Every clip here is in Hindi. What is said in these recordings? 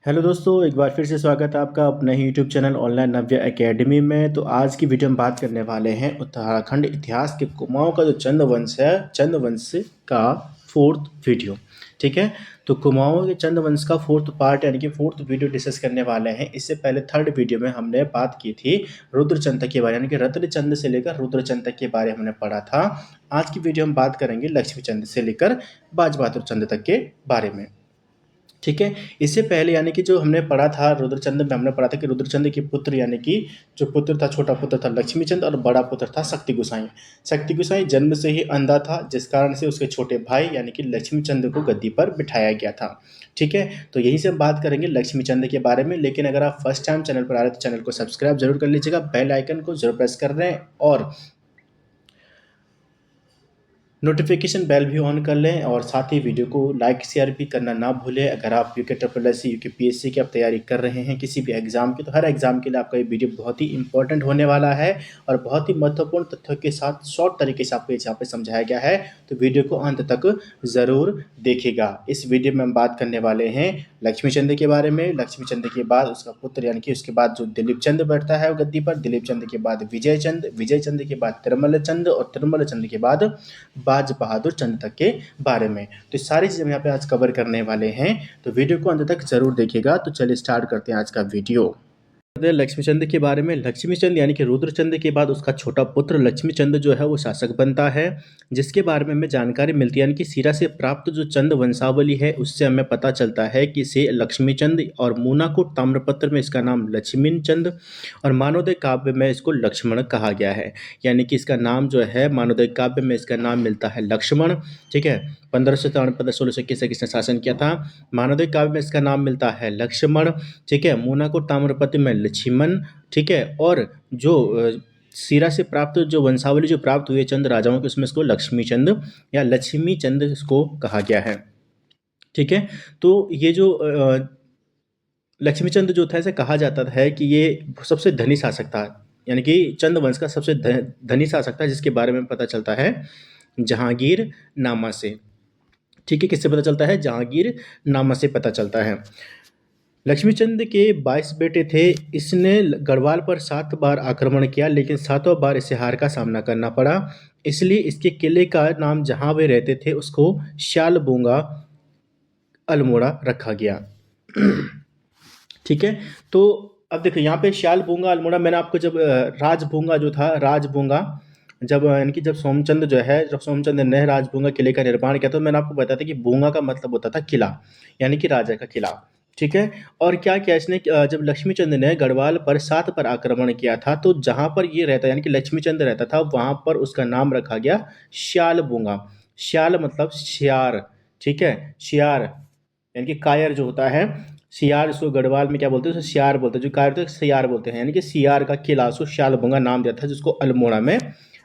हेलो दोस्तों, एक बार फिर से स्वागत है आपका अपने ही यूट्यूब चैनल ऑनलाइन नव्य एकेडमी में। तो आज की वीडियो में बात करने वाले हैं उत्तराखंड इतिहास के कुमाऊं का जो चंद्रवंश है, चंद्रवंश का फोर्थ वीडियो। ठीक है, तो कुमाऊं के चंद्रवंश का फोर्थ पार्ट यानी कि फोर्थ वीडियो डिस्कस करने वाले हैं। इससे पहले थर्ड वीडियो में हमने बात की थी रुद्रचंद के बारे, यानी कि रत्नचंद से लेकर रुद्रचंद के बारे में हमने पढ़ा था। आज की वीडियो में बात करेंगे लक्ष्मीचंद से लेकर बाज बहादुर चंद तक के बारे में। ठीक है, इससे पहले यानी कि जो हमने पढ़ा था रुद्रचंद में, हमने पढ़ा था कि रुद्रचंद के पुत्र यानी कि जो पुत्र था, छोटा पुत्र था लक्ष्मीचंद और बड़ा पुत्र था शक्ति गोसाई। शक्ति गोसाई जन्म से ही अंधा था, जिस कारण से उसके छोटे भाई यानी कि लक्ष्मीचंद को गद्दी पर बिठाया गया था। ठीक है, तो यही से हम बात करेंगे लक्ष्मीचंद के बारे में। लेकिन अगर आप फर्स्ट टाइम चैनल पर आ रहे हैं तो चैनल को सब्सक्राइब जरूर कर लीजिएगा, बेल आइकन को जरूर प्रेस कर रहे हैं और नोटिफिकेशन बेल भी ऑन कर लें और साथ ही वीडियो को लाइक शेयर भी करना ना भूलें। अगर आप यूके ट्रिपल यूके पीएससी की आप तैयारी कर रहे हैं किसी भी एग्जाम की, तो हर एग्जाम के लिए आपका ये वीडियो बहुत ही इंपॉर्टेंट होने वाला है और बहुत ही महत्वपूर्ण तथ्यों के साथ शॉर्ट तरीके से आपको यहाँ पे समझाया गया है। तो वीडियो को अंत तक ज़रूर देखिएगा। इस वीडियो में हम बात करने वाले हैं लक्ष्मीचंद के बारे में। लक्ष्मीचंद के बाद उसका पुत्र यानी कि उसके बाद जो दिलीप चंद बैठता है वो गद्दी पर, दिलीप चंद के बाद विजय चंद, विजय चंद के बाद तिरुमल चंद और तिरुमल चंद के बाद बाज बहादुर चंद तक के बारे में। तो सारी चीज़ें हम यहाँ पे आज कवर करने वाले हैं, तो वीडियो को अंत तक जरूर देखिएगा। तो चलिए स्टार्ट करते हैं आज का वीडियो। लक्ष्मीचंद के बारे में। लक्ष्मीचंद यानी कि रुद्रचंद के बाद उसका छोटा पुत्र लक्ष्मीचंद जो है वो शासक बनता है, जिसके बारे में हमें जानकारी मिलती है। यानी कि सीरा से प्राप्त जो चंद वंशावली है उससे हमें पता चलता है कि इसे लक्ष्मीचंद, और मूनाकोट ताम्रपत्र में इसका नाम लक्ष्मीन चंद और मानवोदय काव्य में इसको लक्ष्मण कहा गया है। यानी कि इसका नाम जो है मानवोदय काव्य में इसका नाम मिलता है लक्ष्मण। ठीक है, 1597 1621 इसने शासन किया था। मानवोदय काव्य में इसका नाम मिलता है लक्ष्मण। ठीक है, मूनाकोट ताम्रपत्र में लक्ष्मण। ठीक है, और जो सीरा से प्राप्त जो वंशावली जो प्राप्त हुए चंद राजाओं के, उसमें इसको लक्ष्मी चंद या लक्ष्मी चंद इसको कहा गया है। ठीक है, तो ये जो लक्ष्मीचंद जो था, इसे कहा जाता है कि ये सबसे धनी शासक था, यानी कि चंद वंश का सबसे धनी शासक था, जिसके बारे में पता चलता है जहांगीर नामा से। ठीक है, किससे पता चलता है? जहांगीर नामा से पता चलता है। लक्ष्मीचंद के 22 बेटे थे। इसने गढ़वाल पर 7 बार आक्रमण किया, लेकिन 7वां बार इसे हार का सामना करना पड़ा। इसलिए इसके किले का नाम, जहां वे रहते थे, उसको श्यालबूंगा अल्मोड़ा रखा गया। ठीक है, तो अब देखो यहाँ पे श्यालबूंगा अल्मोड़ा, मैंने आपको जब राजभूंगा जो था, राजभूंगा जब यानी कि जब सोमचंद जो है, जब सोमचंद ने राजभूंगा किले का निर्माण किया, तो मैंने आपको बताया था कि भूंगा का मतलब होता था किला, यानी कि राजा का किला। ठीक है, और क्या किया इसने, जब लक्ष्मीचंद ने गढ़वाल पर 7 पर आक्रमण किया था, तो जहाँ पर ये रहता यानी कि लक्ष्मीचंद रहता था, वहाँ पर उसका नाम रखा गया श्यालबूंगा। श्याल मतलब शियार। ठीक है, शियार यानी कि कायर जो होता है, सियार, इसको गढ़वाल में क्या बोलते हैं? उसको सियार बोलते हैं। जो कायर होते हैं सियार बोलते हैं, यानी कि सियार का किला, उसको श्यालबूंगा नाम दिया था, जिसको अल्मोड़ा में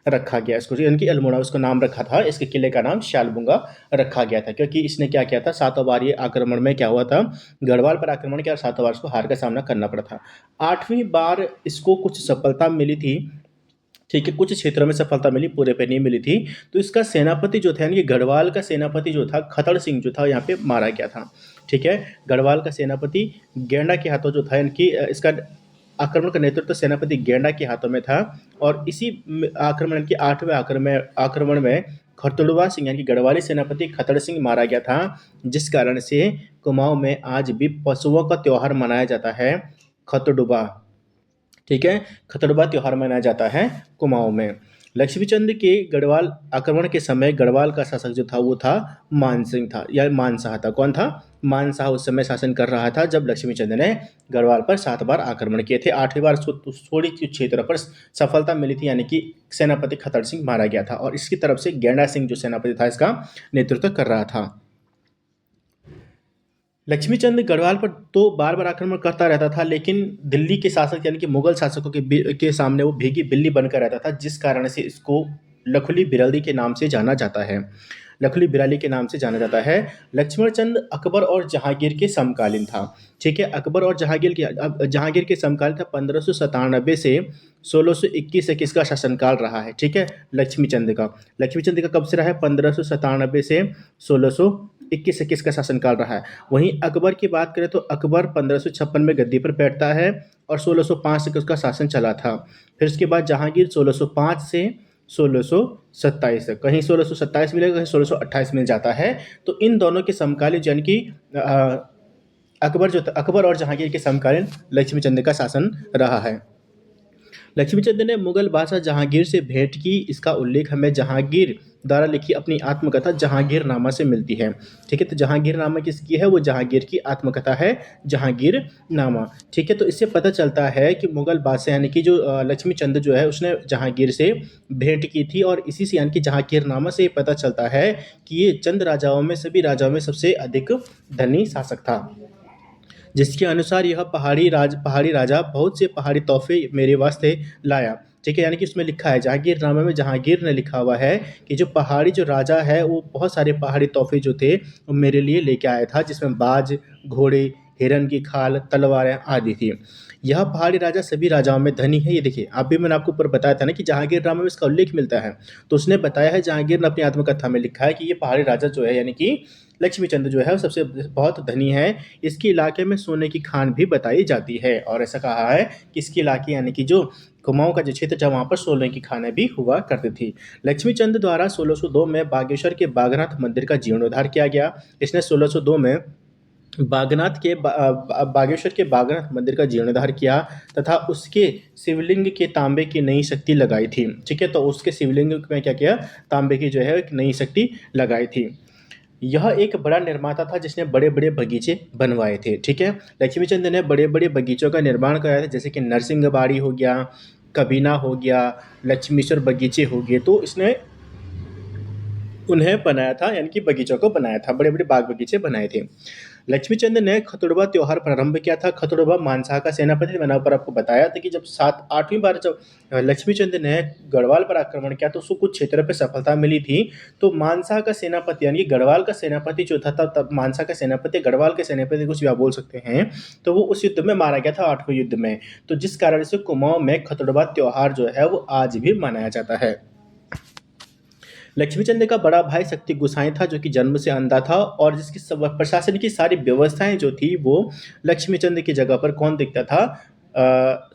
रखा गया। इसको यानी कि अल्मोड़ा उसको नाम रखा था, इसके किले का नाम श्यालबूंगा रखा गया था, क्योंकि इसने क्या किया था, 7वां बार ये आक्रमण में क्या हुआ था, गढ़वाल पर आक्रमण किया और 7वां बार इसको हार का सामना करना पड़ा था। 8वीं बार इसको कुछ सफलता मिली थी। ठीक है, कुछ क्षेत्रों में सफलता मिली, पूरे पे नहीं मिली थी। तो इसका सेनापति जो था, यानी कि गढ़वाल का सेनापति जो था, खतड़ सिंह जो था, यहाँ पे मारा गया था। ठीक है, गढ़वाल का सेनापति गेंडा के हाथों जो था, इनकी इसका आक्रमण का नेतृत्व सेनापति गेंडा के हाथों में था। और इसी आक्रमण के 8वें आक्रमण में खतड़ुआ सिंह यानी कि गढ़वाली सेनापति खतड़ सिंह मारा गया था, जिस कारण से कुमाऊं में आज भी पशुओं का त्यौहार मनाया जाता है, खतड़ुबा। ठीक है, खतड़ुबा त्यौहार मनाया जाता है कुमाऊं में। लक्ष्मीचंद के गढ़वाल आक्रमण के समय गढ़वाल का शासक जो था वो था मान सिंह था, या मानशाह था। कौन था? मानशाह उस समय शासन कर रहा था जब लक्ष्मीचंद ने गढ़वाल पर 7 बार आक्रमण किए थे। 8वीं बार उसको थोड़ी सी क्षेत्र पर सफलता मिली थी, यानी कि सेनापति खतड़ सिंह मारा गया था, और इसकी तरफ से गेंडा सिंह जो सेनापति था, इसका नेतृत्व कर रहा था। लक्ष्मीचंद गढ़वाल पर तो बार बार आक्रमण करता रहता था, लेकिन दिल्ली के शासक यानी कि मुगल शासकों के सामने वो भीगी बिल्ली बनकर रहता था, जिस कारण से इसको लखुली बिरली के नाम से जाना जाता है। लखुली बिराली के नाम से जाना जाता है। लक्ष्मणचंद अकबर और जहांगीर के समकालीन था। ठीक है, अकबर और जहांगीर के समकालीन था। 1597 से 1621 तक इसका शासनकाल रहा है। ठीक है, लक्ष्मीचंद का कब से रहा है? 1597 से 16 21 से किसका शासनकाल रहा है। वहीं अकबर की बात करें तो अकबर 1556 में गद्दी पर बैठता है और 1605 से उसका शासन चला था। फिर उसके बाद जहांगीर 1605 से 1627 तक, कहीं 1627 मिलेगा, कहीं 1628 मिल जाता है। तो इन दोनों के समकालीन यानी कि अकबर और जहांगीर के समकालीन लक्ष्मीचंद का शासन रहा है। लक्ष्मीचंद ने मुगल बादशाह जहांगीर से भेंट की, इसका उल्लेख हमें जहांगीर द्वारा लिखी अपनी आत्मकथा जहांगीरनामा से मिलती है। ठीक है, तो जहांगीरनामा किसकी है, वो जहांगीर की आत्मकथा है जहांगीरनामा। ठीक है, तो इससे पता चलता है कि मुगल बादशाह यानी कि जो लक्ष्मीचंद जो है उसने जहांगीर से भेंट की थी, और इसी से यानी कि जहांगीरनामा से ये पता चलता है कि ये चंद राजाओं में, सभी राजाओं में सबसे अधिक धनी शासक था। जिसके अनुसार यह पहाड़ी राजा बहुत से पहाड़ी तोहफे मेरे वास्ते लाया। ठीक है, यानी कि उसमें लिखा है, जहांगीरनामे में जहांगीर ने लिखा हुआ है कि जो पहाड़ी जो राजा है वो बहुत सारे पहाड़ी तोहफे जो थे वो मेरे लिए लेके आया था, जिसमें बाज, घोड़े, हिरन की खाल, तलवारें आदि थी। यह पहाड़ी राजा सभी राजाओं में धनी है। ये देखिए, आप भी मैंने आपको ऊपर बताया था ना कि जहांगीरनामे में इसका उल्लेख मिलता है। तो उसने बताया है, जहांगीर ने अपनी आत्मकथा में लिखा है कि ये पहाड़ी राजा जो है यानी कि लक्ष्मीचंद जो है वो सबसे बहुत धनी है। इसके इलाके में सोने की खान भी बताई जाती है, और ऐसा कहा है कि इसके इलाके यानी कि जो कुमाऊं का जो क्षेत्र था वहाँ पर सोने की खानें भी हुआ करती थी। लक्ष्मीचंद द्वारा 1602 में बागेश्वर के बागनाथ मंदिर का जीर्णोद्धार किया गया। इसने 1602 में बागेश्वर के बागनाथ मंदिर का जीर्णोद्धार किया तथा उसके शिवलिंग के तांबे की नई शक्ति लगाई थी। ठीक है, तो उसके शिवलिंग में क्या किया, तांबे की जो है एक नई शक्ति लगाई थी। यह एक बड़ा निर्माता था जिसने बड़े-बड़े बगीचे बनवाए थे। ठीक है, लक्ष्मीचंद ने बड़े-बड़े बगीचों का निर्माण कराया था, जैसे कि नरसिंहबाड़ी हो गया, कबीना हो गया, लक्ष्मीश्वर बगीचे हो गए। तो इसने उन्हें बनाया था, यानी कि बगीचों को बनाया था, बड़े-बड़े बाग बगीचे बनाए थे। लक्ष्मीचंद ने खतुड़वा त्योहार प्रारंभ किया था। खतुड़वा मानसा का सेनापति, मैंने ऊपर आपको बताया था कि जब 7-8वीं बार जब लक्ष्मीचंद ने गढ़वाल पर आक्रमण किया तो उसको कुछ क्षेत्र पे सफलता मिली थी। तो मानसा का सेनापति यानी कि गढ़वाल का सेनापति जो था, तब मानसा का सेनापति, गढ़वाल के सेनापति कुछ भी आप बोल सकते हैं, तो वो उस युद्ध में मारा गया था, 8वें युद्ध में। तो जिस कारण से कुमाऊं में खतुड़वा त्योहार जो है वो आज भी मनाया जाता है। लक्ष्मीचंद का बड़ा भाई शक्ति गोसाई था, जो कि जन्म से अंधा था, और जिसकी प्रशासन की सारी व्यवस्थाएं जो थी वो लक्ष्मीचंद की जगह पर कौन देखता था,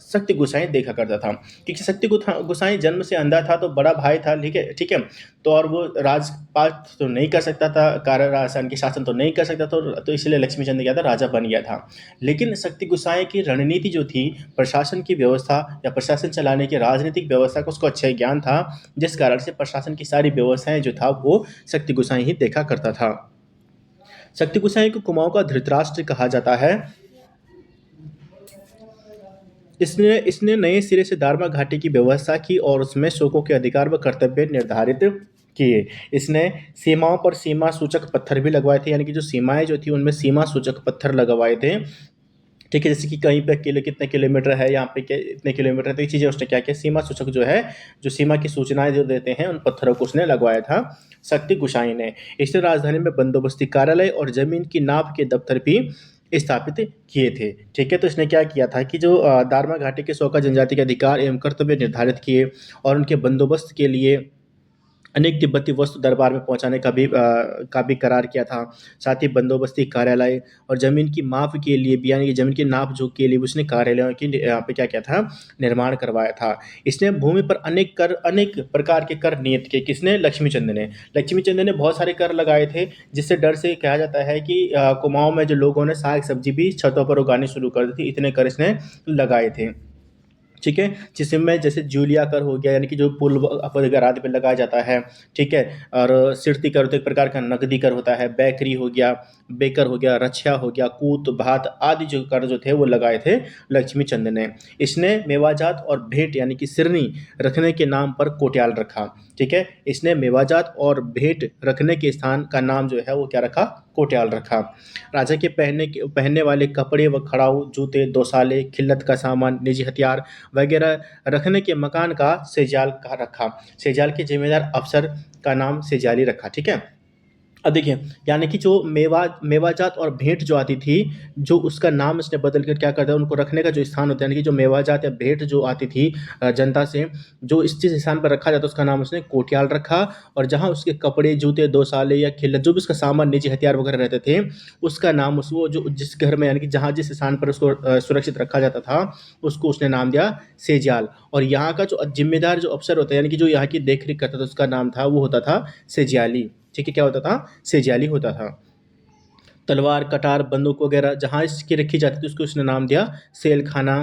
शक्ति गोसाई देखा करता था। क्योंकि शक्ति गोसाई जन्म से अंधा था, तो बड़ा भाई था। ठीक है, ठीक है, तो और वो राजपाट तो नहीं कर सकता था, कार्य की शासन तो नहीं कर सकता था, तो इसलिए लक्ष्मीचंद क्या था, राजा बन गया था। लेकिन शक्ति गोसाई की रणनीति जो थी, प्रशासन की व्यवस्था या प्रशासन चलाने की राजनीतिक व्यवस्था का उसको अच्छा ज्ञान था, जिस कारण से प्रशासन की सारी व्यवस्थाएं जो था वो शक्ति गोसाई ही देखा करता था। शक्ति गोसाई को कुमाऊं का धृतराष्ट्र कहा जाता है। इसने इसने नए सिरे से दारमा घाटी की व्यवस्था की और उसमें शोकों के अधिकार व कर्तव्य निर्धारित किए। इसने सीमाओं पर सीमा सूचक पत्थर भी लगवाए थे, यानी कि जो सीमाएं जो थी उनमें सीमा सूचक पत्थर लगवाए थे। ठीक है, जैसे कि कहीं पे कितने किलोमीटर है, यहाँ पे इतने किलोमीटर है, तो ये चीज़ें उसने क्या किया, सीमा सूचक जो है, जो सीमा की सूचनाएं जो देते हैं, उन पत्थरों को उसने लगवाया था शक्ति गोसाई ने। इसने राजधानी में बंदोबस्ती कार्यालय और जमीन की नाप के दफ्तर भी स्थापित किए थे। ठीक है, तो इसने क्या किया था कि जो दारमा घाटी के शोका जनजाति के अधिकार एवं कर्तव्य निर्धारित किए और उनके बंदोबस्त के लिए अनेक तिब्बती वस्तु दरबार में पहुंचाने का भी करार किया था। साथ ही बंदोबस्ती कार्यालय और ज़मीन की माप के लिए भी, यानी कि ज़मीन की नाप जोख के लिए उसने कार्यालयों की यहाँ पे क्या किया था, निर्माण करवाया था। इसने भूमि पर अनेक प्रकार के कर नियत किए। किसने, लक्ष्मीचंद ने। लक्ष्मीचंद ने बहुत सारे कर लगाए थे, जिससे डर से कहा जाता है कि कुमाऊं में जो लोगों ने साग सब्जी भी छतों पर उगानी शुरू कर दी थी, इतने कर इसने लगाए थे। ठीक है, जिसमें जैसे जूलिया कर हो गया, यानी कि जो पुल वगैरह आदि पे लगाया जाता है। ठीक है, और सिरती कर तो एक प्रकार का नकदी कर होता है, बैकरी हो गया, बेकर हो गया, रछिया हो गया, कूत भात आदि जो कर जो थे वो लगाए थे लक्ष्मीचंद ने। इसने मेवाजात और भेंट यानी कि सिरनी रखने के नाम पर कोट्याल रखा। ठीक है, इसने मेवाजात और भेंट रखने के स्थान का नाम जो है वो क्या रखा, कोट्याल रखा। राजा के पहनने वाले कपड़े व खड़ाऊ, जूते, दोसाले, खिल्लत का सामान, निजी हथियार वगैरह रखने के मकान का सेजाल का रखा। सेजाल के जिम्मेदार अफसर का नाम सेजाली रखा। ठीक है, अब देखिए, यानी कि जो मेवाजात और भेंट जो आती थी, जो उसका नाम इसने बदल कर क्या कर दिया, उनको रखने का जो स्थान होता है, यानी कि जो मेवाजात या भेंट जो आती थी जनता से, जो इस जिस स्थान पर रखा जाता उसका नाम उसने कोठियाल रखा। और जहाँ उसके कपड़े, जूते, दोसाले या खिल्लत, जो भी उसका सामान, निजी हथियार वगैरह रहते थे, उसका नाम उस वो जो जिस घर में, यानी कि जहाँ जिस स्थान पर उसको सुरक्षित रखा जाता था, उसको उसने नाम दिया सेजाल। और यहाँ का जो जिम्मेदार जो अफसर होता है, यानी कि जो यहाँ की देख रेख करता था, उसका नाम था, वो होता था सेजियाली। ठीक है, क्या होता था, सेजियाली होता था। तलवार, कटार, बंदूक वगैरह जहाँ इसकी रखी जाती थी, उसको उसने नाम दिया सेल खाना।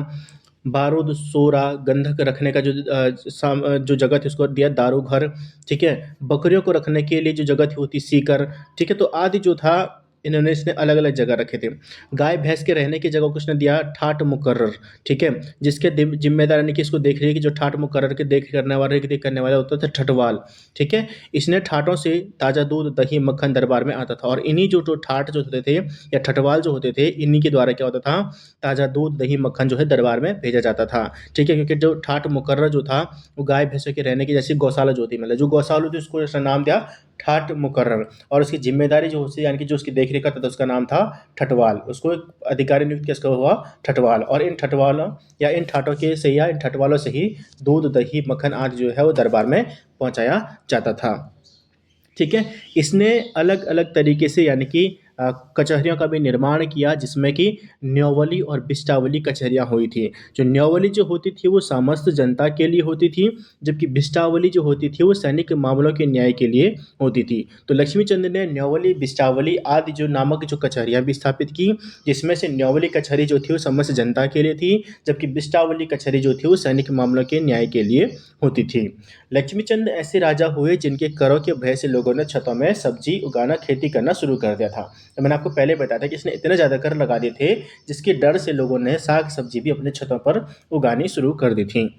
बारूद, सोरा, गंधक रखने का जो जगह थी, उसको दिया दारू घर। ठीक है, बकरियों को रखने के लिए जो जगह थी, वो थी सीकर। ठीक है, तो आदि जो था, इन्होंने इसने अलग अलग जगह रखे थे। गाय भैंस के रहने की जगह को उसने दिया ठाट मुकर्रर। ठीक है, जिसके जिम्मेदार, यानी कि इसको देख रही है कि जो ठाट मुकर्रर के देख करने वाला होता था ठटवाल। ठीक है, इसने ठाटों से ताज़ा दूध, दही, मक्खन दरबार में आता था। और इन्हीं जो ठाट जो होते थे या ठटवाल जो होते थे, इन्हीं के द्वारा क्या होता था, ताज़ा दूध, दही, मक्खन जो है दरबार में भेजा जाता था। ठीक है, क्योंकि जो ठाट मुकर्रर जो था, वो गाय भैंसों के रहने की, जैसी गौशाला जो होती, मतलब जो गौशाला होती, उसको इसका नाम दिया ठाट मुकर्रर। और उसकी जिम्मेदारी जो होती, यानी कि जो उसकी देख रेख करता था, उसका नाम था ठटवाल। उसको एक अधिकारी नियुक्त किसका हुआ, ठटवाल। और इन ठटवालों या इन ठाटों के से या इन ठटवालों से ही दूध, दही, मक्खन आदि जो है वो दरबार में पहुंचाया जाता था। ठीक है, इसने अलग अलग तरीके से, यानी कि कचहरियों का भी निर्माण किया, जिसमें कि न्यौवली और बिष्टावली कचहरियाँ हुई थी। जो न्यौवली जो होती थी, वो समस्त जनता के लिए होती थी, जबकि बिष्टावली जो होती थी, वो सैनिक मामलों के न्याय के लिए होती थी। तो लक्ष्मीचंद ने न्यौवली, बिष्टावली आदि जो नामक जो कचहरियाँ भी स्थापित की, जिसमें से न्यौवली कचहरी जो थी, वो समस्त जनता के लिए थी, जबकि बिष्टावली कचहरी जो थी, वो सैनिक मामलों के न्याय के लिए होती थी। लक्ष्मीचंद ऐसे राजा हुए जिनके करों के भय से लोगों ने छतों में सब्जी उगाना, खेती करना शुरू कर दिया था। तो मैंने आपको पहले बताया था कि इसने इतने ज़्यादा कर लगा दिए थे, जिसके डर से लोगों ने साग सब्जी भी अपने छतों पर उगानी शुरू कर दी थी।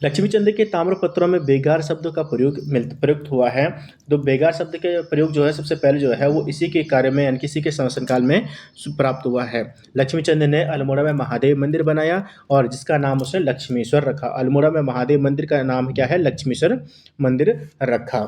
लक्ष्मीचंद के ताम्रपत्रों में बेगार शब्द का प्रयुक्त हुआ है। तो बेगार शब्द के प्रयोग जो है, सबसे पहले जो है वो इसी के कार्य में, यानी किसी के शासनकाल में प्राप्त हुआ है। लक्ष्मीचंद ने अल्मोड़ा में महादेव मंदिर बनाया, और जिसका नाम उसने लक्ष्मीश्वर रखा। अल्मोड़ा में महादेव मंदिर का नाम क्या है, लक्ष्मीश्वर मंदिर रखा।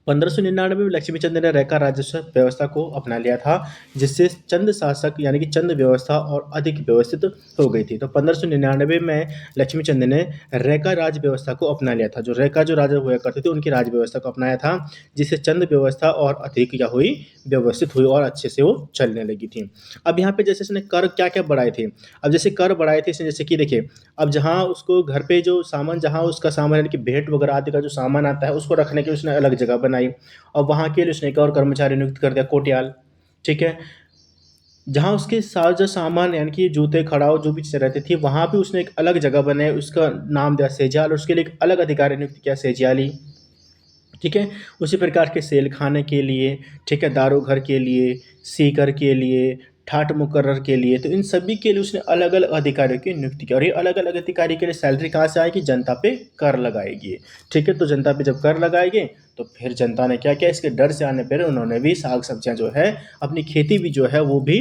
1599 में लक्ष्मीचंद ने रैका राजस्व व्यवस्था को अपना लिया था, जिससे चंद शासक, यानी कि चंद व्यवस्था और अधिक व्यवस्थित हो गई थी। तो 1599 में लक्ष्मीचंद ने रैका राज व्यवस्था को अपना लिया था। जो रैका जो राजा हुआ करते थे, उनकी राज व्यवस्था को अपनाया था, जिससे चंद व्यवस्था और अधिक क्या हुई, व्यवस्थित हुई और अच्छे से वो चलने लगी थी। अब यहाँ पे जैसे इसने कर क्या क्या बढ़ाए थे। अब जैसे कर बढ़ाए थे इसने, जैसे कि देखिए, अब जहाँ उसको घर पे जो सामान, जहाँ उसका सामान, यानी कि भेंट वगैरह आदि का जो सामान आता है, उसको रखने के उसने अलग जगह बनाई। और वहाँ के लिए उसने एक और कर्मचारी नियुक्त कर दिया, कोटियाल। ठीक है, जहाँ उसके साथ जो सामान, यानी कि जूते, खड़ाऊ, जो भी चीज़ें रहती थी, वहाँ भी उसने एक अलग जगह बनाई, उसका नाम दिया सेजाल, और उसके लिए एक अलग अधिकारी नियुक्त किया, सेजियाली। ठीक है, उसी प्रकार के सेल खाने के लिए, ठीक है, दारू घर के लिए, सीकर के लिए, ठाट मुकर्रर के लिए, तो इन सभी के लिए उसने अलग अलग अधिकारियों की नियुक्ति की। और ये अलग अलग अधिकारी के लिए सैलरी कहाँ से आएगी, जनता पे कर लगाएगी। ठीक है, तो जनता पे जब कर लगाएंगे, तो फिर जनता ने क्या किया, इसके डर से आने पर उन्होंने भी साग सब्जियां जो है, अपनी खेती भी जो है वो भी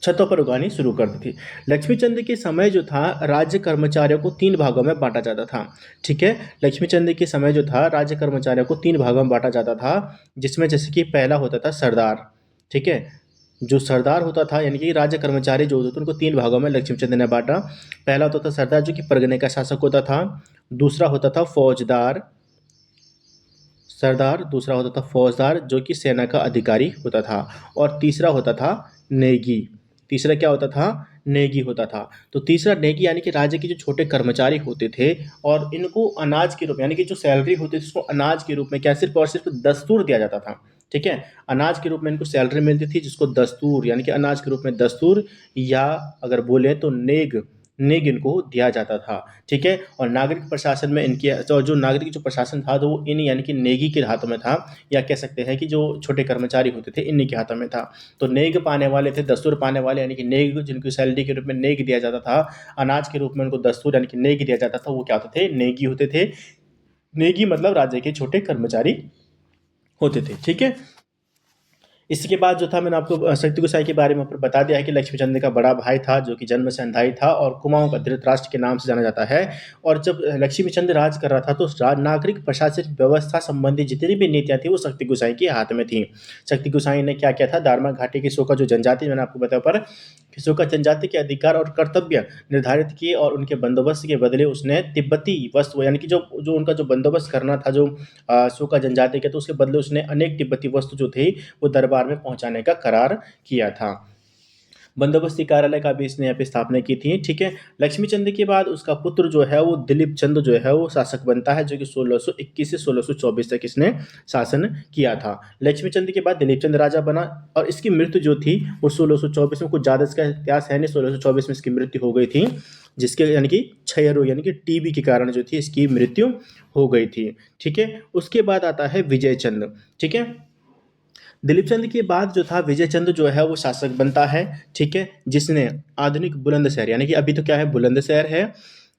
छतों पर उगानी शुरू कर दी थी। लक्ष्मीचंद के समय जो था, राज्य कर्मचारियों को 3 भागों में बांटा जाता था। ठीक है, लक्ष्मीचंद के समय जो था, राज्य कर्मचारियों को 3 भागों में बांटा जाता था, जिसमें जैसे कि पहला होता था सरदार। ठीक है, जो सरदार होता था, यानी कि राज्य कर्मचारी जो होते थे, उनको 3 भागों में लक्ष्मीचंद ने बांटा। पहला होता था सरदार, जो कि परगने का शासक होता था। दूसरा होता था फौजदार, सरदार। दूसरा होता था फौजदार, जो कि सेना का अधिकारी होता था। और तीसरा होता था नेगी। तीसरा क्या होता था, नेगी होता था। तो तीसरा नेगी, यानी कि राज्य के जो छोटे कर्मचारी होते थे, और इनको अनाज के रूप में, यानी कि जो सैलरी होती थी, उसको अनाज के रूप में, क्या सिर्फ और सिर्फ दस्तूर दिया जाता था। ठीक है, अनाज के रूप में इनको सैलरी मिलती थी, जिसको दस्तूर, यानी कि अनाज के रूप में दस्तूर, या अगर बोले तो नेग, नेग इनको दिया जाता था। ठीक है, और नागरिक प्रशासन में इनकी, तो जो नागरिक जो प्रशासन था, तो वो इन, यानी कि नेगी के हाथों में था, या कह सकते हैं कि जो छोटे कर्मचारी होते थे, इन्हीं के हाथों में था। तो नेग पाने वाले थे, दस्तूर पाने वाले, यानी कि नेग, जिनको सैलरी के रूप में नेग दिया जाता था, अनाज के रूप में उनको दस्तूर, यानी कि नेग दिया जाता था, वो क्या होते थे, नेगी होते थे। नेगी मतलब राज्य के छोटे कर्मचारी होते थे। ठीक है, इसके बाद जो था मैंने आपको शक्ति गोसाई के बारे में ऊपर बता दिया है कि लक्ष्मीचंद का बड़ा भाई था जो कि जन्म से अंधाई था और कुमाऊं का धृतराष्ट्र के नाम से जाना जाता है। और जब लक्ष्मीचंद राज कर रहा था तो नागरिक प्रशासनिक व्यवस्था संबंधी जितनी भी नीतियां थी वो शक्ति गोसाई के हाथ में थी। शक्ति गोसाई ने क्या किया था, दारमा घाटी की शोका जो जनजाति मैंने आपको बताया पर शोका जनजाति के अधिकार और कर्तव्य निर्धारित किए और उनके बंदोबस्त के बदले उसने तिब्बती वस्तु यानी कि जो जो उनका जो बंदोबस्त करना था जो शोका जनजाति के, तो उसके बदले उसने अनेक तिब्बती वस्तु जो थी वो दरबार में पहुंचाने का करार किया था। बंदोबस्ती कार्यालय का भी इसने यहाँ पे स्थापना की थी। ठीक है, लक्ष्मीचंद के बाद उसका पुत्र जो है वो दिलीप चंद जो है वो शासक बनता है, जो कि 1621 से 1624 तक इसने शासन किया था। लक्ष्मीचंद के बाद दिलीप चंद राजा बना और इसकी मृत्यु जो थी वो 1624 में, कुछ ज़्यादा इसका इतिहास है नहीं, 1624 में इसकी मृत्यु हो गई थी, जिसके यानी कि क्षय रोग यानी कि टीबी के कारण जो थी इसकी मृत्यु हो गई थी। ठीक है, उसके बाद आता है विजय चंद। ठीक है, दिलीप चंद के बाद जो था विजय चंद जो है वो शासक बनता है। ठीक है, जिसने आधुनिक बुलंदशहर यानी कि अभी तो क्या है बुलंदशहर है,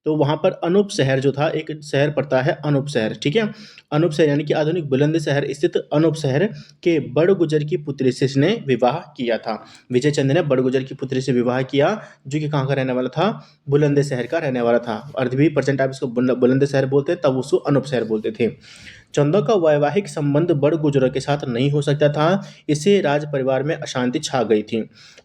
तो वहाँ पर अनूप शहर जो था, एक शहर पड़ता है अनूप शहर। ठीक है, अनूप शहर यानी कि आधुनिक बुलंदशहर स्थित अनूप शहर के बड़गुजर की पुत्री से इसने विवाह किया था। विजय चंद ने बड़गुजर की पुत्री से विवाह किया जो कि कहाँ का रहने वाला था, बुलंदशहर का रहने वाला था। और भी परसेंट आप इसको बुलंदशहर बोलते तब उसको अनूप शहर बोलते थे। चंदों का वैवाहिक संबंध बड़ गुजरों के साथ नहीं हो सकता था, इससे राज परिवार में अशांति छा गई थी।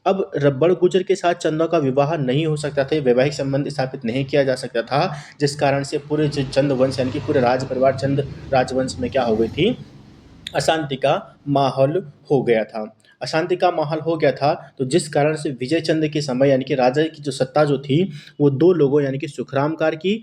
अब बड़ गुजर के साथ चंदों का विवाह नहीं हो सकता था, वैवाहिक संबंध स्थापित नहीं किया जा सकता था, जिस कारण से पूरे जो चंद वंश यानी कि पूरे राज परिवार चंद राजवंश में क्या हो गई थी, अशांति का माहौल हो गया था। अशांति का माहौल हो गया था, तो जिस कारण से विजय चंद के समय यानी कि राजा की जो सत्ता जो थी वो दो लोगों यानी कि सुखराम कार्की,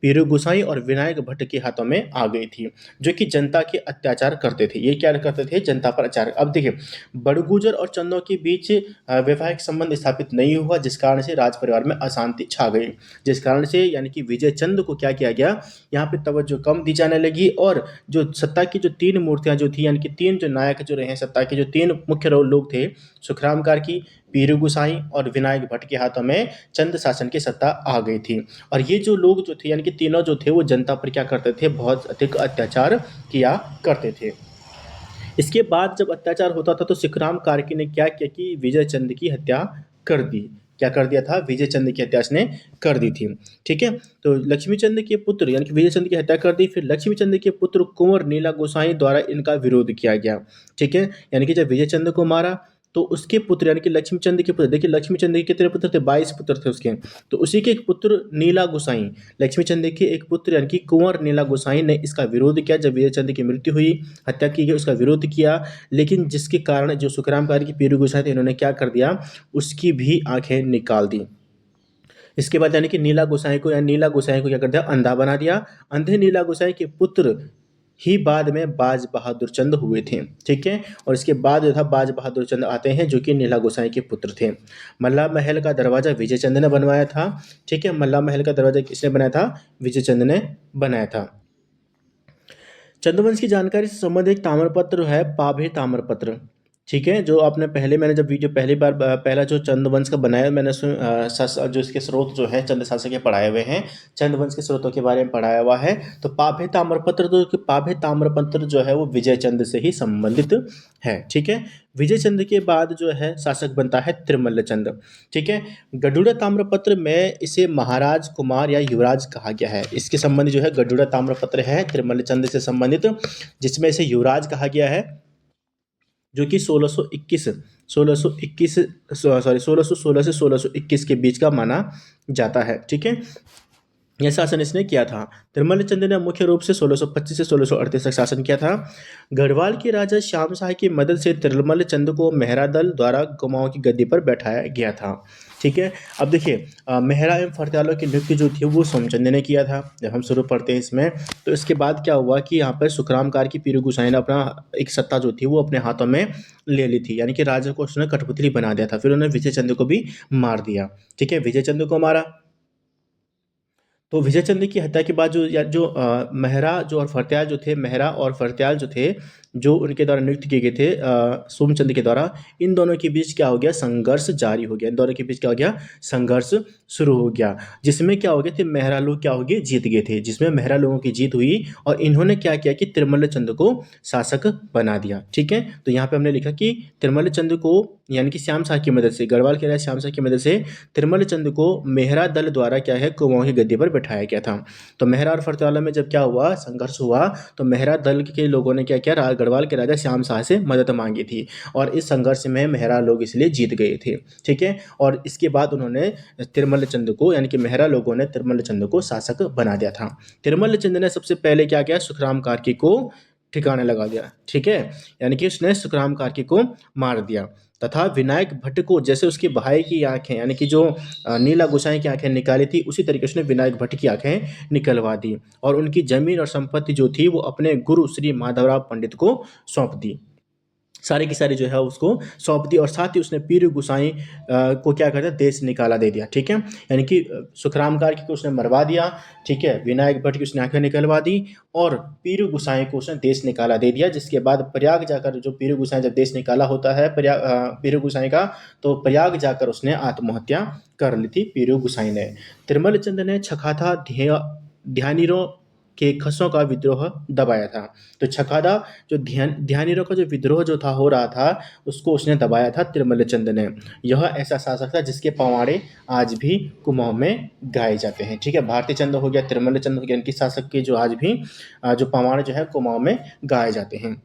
पीरू गोसाई और विनायक भट्ट के हाथों में आ गई थी, जो कि जनता के अत्याचार करते थे। ये क्या करते थे, जनता पर अत्याचार। अब देखिए, बड़गुजर और चंदों के बीच वैवाहिक संबंध स्थापित नहीं हुआ, जिस कारण से राज परिवार में अशांति छा गई, जिस कारण से यानी कि विजय चंद को क्या किया गया, यहाँ पे तवज्जो कम दी जाने लगी और जो सत्ता की जो तीन मूर्तियां जो थी यानी कि तीन जो नायक जो रहे सत्ता के, जो तीन मुख्य लोग थे, सुखराम कार्की, पीरू गोसाई और विनायक भट्ट के हाथों में चंद शासन की सत्ता आ गई थी। और ये जो लोग जो थे यानी कि तीनों जो थे वो जनता पर क्या करते थे, बहुत अधिक अत्याचार किया करते थे। इसके बाद जब अत्याचार होता था तो सुखराम कार्की ने क्या किया कि विजय चंद की हत्या कर दी। क्या कर दिया था, विजय चंद की हत्या इसने कर दी थी। ठीक है, तो लक्ष्मी चंद के पुत्र यानी कि विजय चंद की हत्या कर दी, फिर लक्ष्मी चंद के पुत्र कुंवर नीला गोसाई द्वारा इनका विरोध किया गया। ठीक है, यानी कि जब विजय चंद को मारा तो उसके पुत्र यानी कि लक्ष्मीचंद के पुत्र, देखिए लक्ष्मीचंद के कितने पुत्र थे, 22 पुत्र थे उसके, तो उसी के एक पुत्र नीला गोसाई, लक्ष्मीचंद के एक पुत्र यानी कि कुंवर नीला गोसाई ने इसका विरोध किया। जब विजय चंद की मृत्यु हुई, हत्या की गई, उसका विरोध किया, लेकिन जिसके कारण जो सुखराम कार्य की पीरू गोसाई थे इन्होंने क्या कर दिया, उसकी भी आंखें निकाल दी। इसके बाद यानी कि नीला गोसाई को क्या कर दिया, अंधा बना दिया। अंधे नीला गोसाई के पुत्र ही बाद में बाज बहादुर चंद हुए थे। ठीक है, और इसके बाद जो था बाज बहादुर चंद आते हैं जो कि नीला गोसाई के पुत्र थे। मल्ला महल का दरवाजा विजय चंद ने बनवाया था। ठीक है, मल्ला महल का दरवाजा किसने बनाया था, विजय चंद ने बनाया था। चंद्रवंश की जानकारी से संबंधित एक ताम्रपत्र है, पाभे ताम्रपत्र। ठीक है, जो आपने पहले मैंने जब वीडियो पहली बार पहला जो चंद्रवंश का बनाया मैंने उसमें जो इसके स्रोत जो है चंद्र शासक के पढ़ाए हुए हैं, चंद्रवंश के स्रोतों के बारे में पढ़ाया हुआ है। तो पाभे ताम्रपत्र जो है वो विजय चंद से ही संबंधित है। ठीक है, विजय चंद के बाद जो है शासक बनता है त्रिमल्ल चंद। ठीक है, गडुड़ा ताम्रपत्र में इसे महाराज कुमार या युवराज कहा गया है। इसके संबंधी जो है गडुड़ा ताम्रपत्र है त्रिमल्ल चंद से संबंधित, जिसमें इसे युवराज कहा गया है, जो कि 1616 से 1621 के बीच का माना जाता है। ठीक है, यह शासन इसने किया था। तिरुमल चंद ने मुख्य रूप से 1625 से 1638 तक शासन किया था। गढ़वाल के राजा श्याम शाह की मदद से तिरुमल चंद को मेहरा दल द्वारा कुमाऊं की गद्दी पर बैठाया गया था। ठीक है, अब देखिए मेहरा एवं फरत्यालों की नियुक्ति जो थी वो सोमचंद ने किया था। जब हम शुरू पढ़ते हैं इसमें, तो इसके बाद क्या हुआ कि यहाँ पर सुखराम कार की पीरू गोसाई ने अपना एक सत्ता जो थी वो अपने हाथों में ले ली थी, यानी कि राजा को उसने कठपुतली बना दिया था। फिर उन्होंने विजय चंद को भी मार दिया। ठीक है, विजय चंद को मारा तो विजय चंद की हत्या के बाद जो मेहरा जो और फरत्याल जो थे, मेहरा और फरत्याल जो थे, जो उनके द्वारा नियुक्त किए गए थे सोमचंद के द्वारा, इन दोनों के बीच क्या हो गया, संघर्ष जारी हो गया। इन दोनों के बीच क्या हो गया, संघर्ष शुरू हो गया, जिसमें क्या हो गया थे, मेहरा लोग क्या हो गए, जीत गए थे, जिसमें मेहरा लोगों की जीत हुई और इन्होंने क्या किया कि तिरुमल चंद को शासक बना दिया। ठीक है, तो यहाँ पे हमने लिखा कि तिरुमल चंद को, यानी कि श्याम शाह की मदद से, गढ़वाल के राजा श्याम शाह की मदद से तिरुमल चंद को मेहरा दल द्वारा क्या है, कुमाऊं की गद्दी पर बैठाया गया था। तो मेहरा और फरताला में जब क्या हुआ, संघर्ष हुआ, तो मेहरा दल के लोगों ने क्या किया, गढ़वाल के राजा श्याम शाह से मदद मांगी थी और इस संघर्ष में मेहरा लोग इसलिए जीत गए थे। ठीक है, और इसके बाद उन्होंने तिरुमल चंद को, यानी कि मेहरा लोगों ने तिरुमल चंद को शासक बना दिया था। तिरुमल चंद ने सबसे पहले क्या किया, सुखराम कार्की को ठिकाने लगा दिया। ठीक है, यानी कि उसने सुखराम कार्की को मार दिया तथा विनायक भट्ट को, जैसे उसके भाई की आंखें, यानी कि जो नीला गोसाई की आंखें निकाली थी, उसी तरीके से उसने विनायक भट्ट की आंखें निकलवा दी और उनकी जमीन और संपत्ति जो थी वो अपने गुरु श्री माधवराव पंडित को सौंप दी। सारी की सारी जो है उसको सौंप दी और साथ ही उसने पीर गुसाई को क्या करता, देश निकाला दे दिया। ठीक है, यानी कि सुखराम कार्की को उसने मरवा दिया। ठीक है, विनायक भट्ट की उसने आंखें निकलवा दी और पीर गुसाई को उसने देश निकाला दे दिया। जिसके बाद प्रयाग जाकर, जो पीर गुसाई जब देश निकाला होता है पीर गुसाई का, तो प्रयाग जाकर उसने आत्महत्या कर ली थी पीर गुसाई ने। तिरुमल चंद ने छखाता ध्यानीरों के खसों का विद्रोह दबाया था। तो छखादा जो ध्यानीरों का जो विद्रोह जो था हो रहा था, उसको उसने दबाया था तिरुमल चंद ने। यह ऐसा शासक था जिसके पवाड़े आज भी कुमाऊं में गाए जाते हैं। ठीक है, भारती चंद हो गया, तिरुमल चंद हो गया, इनकी शासक के जो आज भी जो पवाड़े जो है कुमाऊं में गाए जाते हैं।